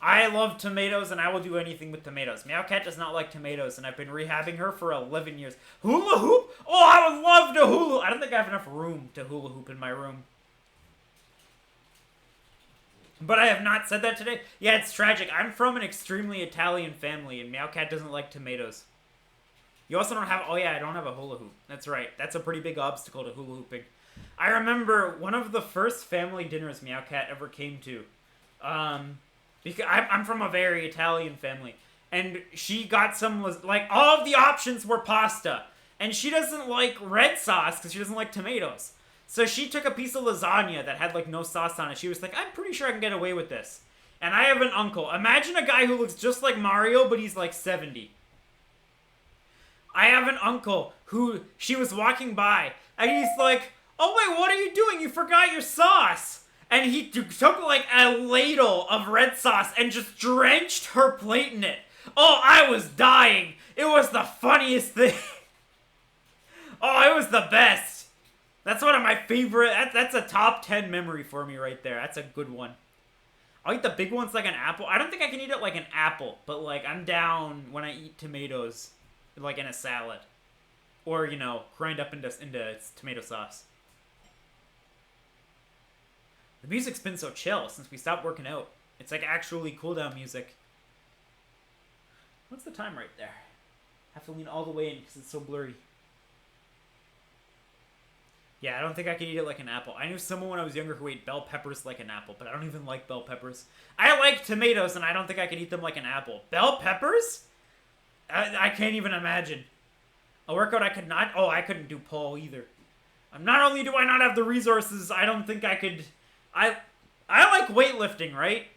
I love tomatoes, and I will do anything with tomatoes. Meowcat does not like tomatoes, and I've been rehabbing her for 11 years. Hula hoop? Oh, I would love to hula. I don't think I have enough room to hula hoop in my room. But I have not said that today. Yeah, it's tragic. I'm from an extremely Italian family, and Meowcat doesn't like tomatoes. You also don't have... Oh, yeah, I don't have a hula hoop. That's right. That's a pretty big obstacle to hula hooping. I remember one of the first family dinners Meowcat ever came to. Because I'm from a very Italian family. And she got some... Like, all of the options were pasta. And she doesn't like red sauce because she doesn't like tomatoes. So she took a piece of lasagna that had, like, no sauce on it. She was like, I'm pretty sure I can get away with this. And I have an uncle. Imagine a guy who looks just like Mario, but he's, like, 70. I have an uncle who, she was walking by, and he's like, oh wait, what are you doing? You forgot your sauce. And he took like a ladle of red sauce and just drenched her plate in it. Oh, I was dying. It was the funniest thing. Oh, it was the best. That's one of my favorite, that's a top 10 memory for me right there. That's a good one. I'll eat the big ones like an apple. I don't think I can eat it like an apple, but like I'm down when I eat tomatoes. Like in a salad. Or, you know, grind up into tomato sauce. The music's been so chill since we stopped working out. It's like actually cool down music. What's the time right there? I have to lean all the way in because it's so blurry. Yeah, I don't think I could eat it like an apple. I knew someone when I was younger who ate bell peppers like an apple, but I don't even like bell peppers. I like tomatoes, and I don't think I could eat them like an apple. Bell peppers? I can't even imagine. A workout I could not... Oh, I couldn't do pole either. Not only do I not have the resources, I don't think I could... I like weightlifting, right?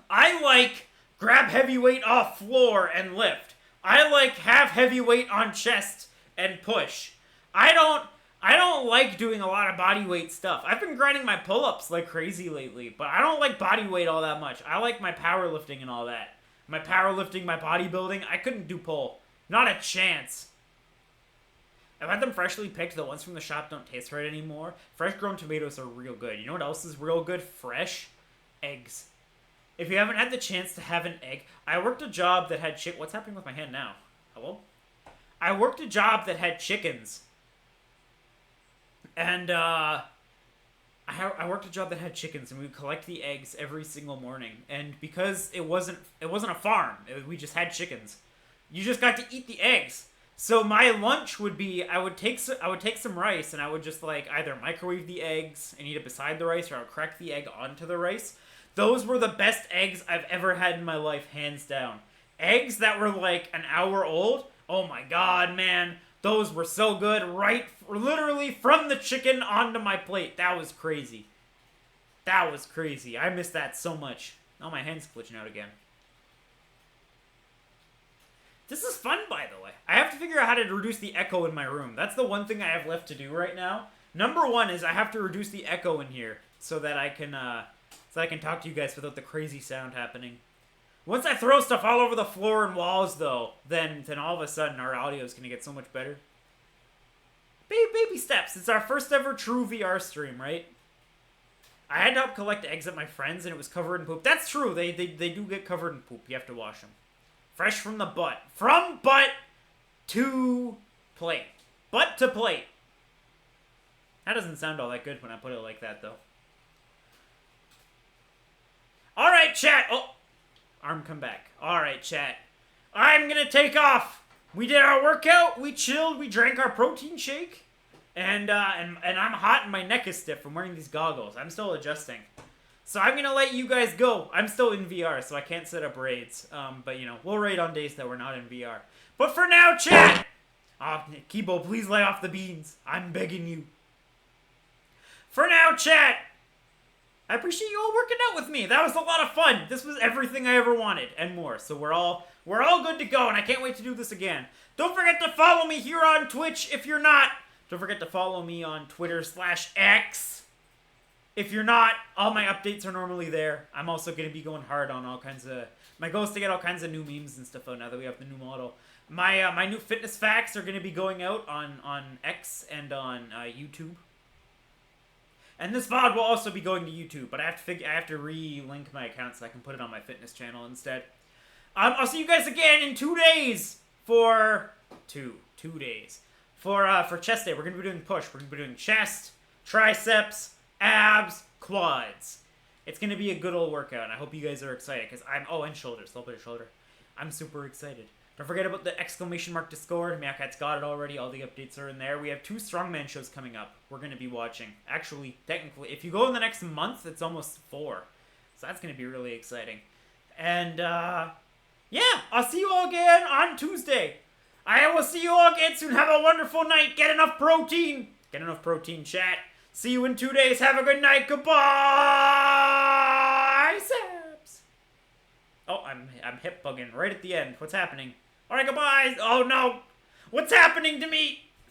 I like grab heavy weight off floor and lift. I like have heavy weight on chest and push. I don't like doing a lot of body weight stuff. I've been grinding my pull-ups like crazy lately, but I don't like body weight all that much. I like my powerlifting and all that. My powerlifting, my bodybuilding, I couldn't do pole. Not a chance. I've had them freshly picked. The ones from the shop don't taste right anymore. Fresh grown tomatoes are real good. You know what else is real good? Fresh eggs. If you haven't had the chance to have an egg, I worked a job that had shit. What's happening with my hand now? Hello? I worked a job that had chickens. And, I worked a job that had chickens, and we would collect the eggs every single morning. And because it wasn't a farm, we just had chickens. You just got to eat the eggs. So my lunch would be, I would take some rice, and I would just like either microwave the eggs and eat it beside the rice, or I would crack the egg onto the rice. Those were the best eggs I've ever had in my life, hands down. Eggs that were like an hour old. Oh my god, man. Those were so good, literally from the chicken onto my plate. That was crazy. That was crazy. I miss that so much. Oh, my hand's glitching out again. This is fun, by the way. I have to figure out how to reduce the echo in my room. That's the one thing I have left to do right now. Number one is I have to reduce the echo in here so that I can talk to you guys without the crazy sound happening. Once I throw stuff all over the floor and walls, though, then all of a sudden our audio is going to get so much better. Baby steps. It's our first ever true VR stream, right? I had to help collect eggs at my friend's, and it was covered in poop. That's true. They do get covered in poop. You have to wash them. Fresh from the butt. From butt to plate. Butt to plate. That doesn't sound all that good when I put it like that, though. All right, chat. Oh. Arm come back. Alright, chat. I'm gonna take off. We did our workout, we chilled, we drank our protein shake, and I'm hot and my neck is stiff from wearing these goggles. I'm still adjusting. So I'm gonna let you guys go. I'm still in VR, so I can't set up raids. But you know, we'll raid on days that we're not in VR. But for now, chat! Kibo, please lay off the beans. I'm begging you. For now, chat! I appreciate you all working out with me. That was a lot of fun. This was everything I ever wanted and more. So we're all good to go, and I can't wait to do this again. Don't forget to follow me here on Twitch if you're not. Don't forget to follow me on Twitter/X. If you're not, all my updates are normally there. I'm also going to be going hard on all kinds of... My goal is to get all kinds of new memes and stuff out now that we have the new model. My new fitness facts are going to be going out on X and on YouTube. And this VOD will also be going to YouTube, but I have to re-link my account so I can put it on my fitness channel instead. I'll see you guys again in 2 days for 2 days for chest day. We're gonna be doing push. We're gonna be doing chest, triceps, abs, quads. It's gonna be a good old workout, and I hope you guys are excited because and shoulders, a little bit of shoulder. I'm super excited. Don't forget about the exclamation mark Discord. Meowcat's got it already. All the updates are in there. We have 2 strongman shows coming up. We're going to be watching. Actually, technically, if you go in the next month, it's almost 4. So that's going to be really exciting. And, yeah, I'll see you all again on Tuesday. I will see you all again soon. Have a wonderful night. Get enough protein. Get enough protein, chat. See you in 2 days. Have a good night. Goodbye. Saps. Oh, I'm hip bugging right at the end. What's happening? All right, goodbye. Oh, no. What's happening to me?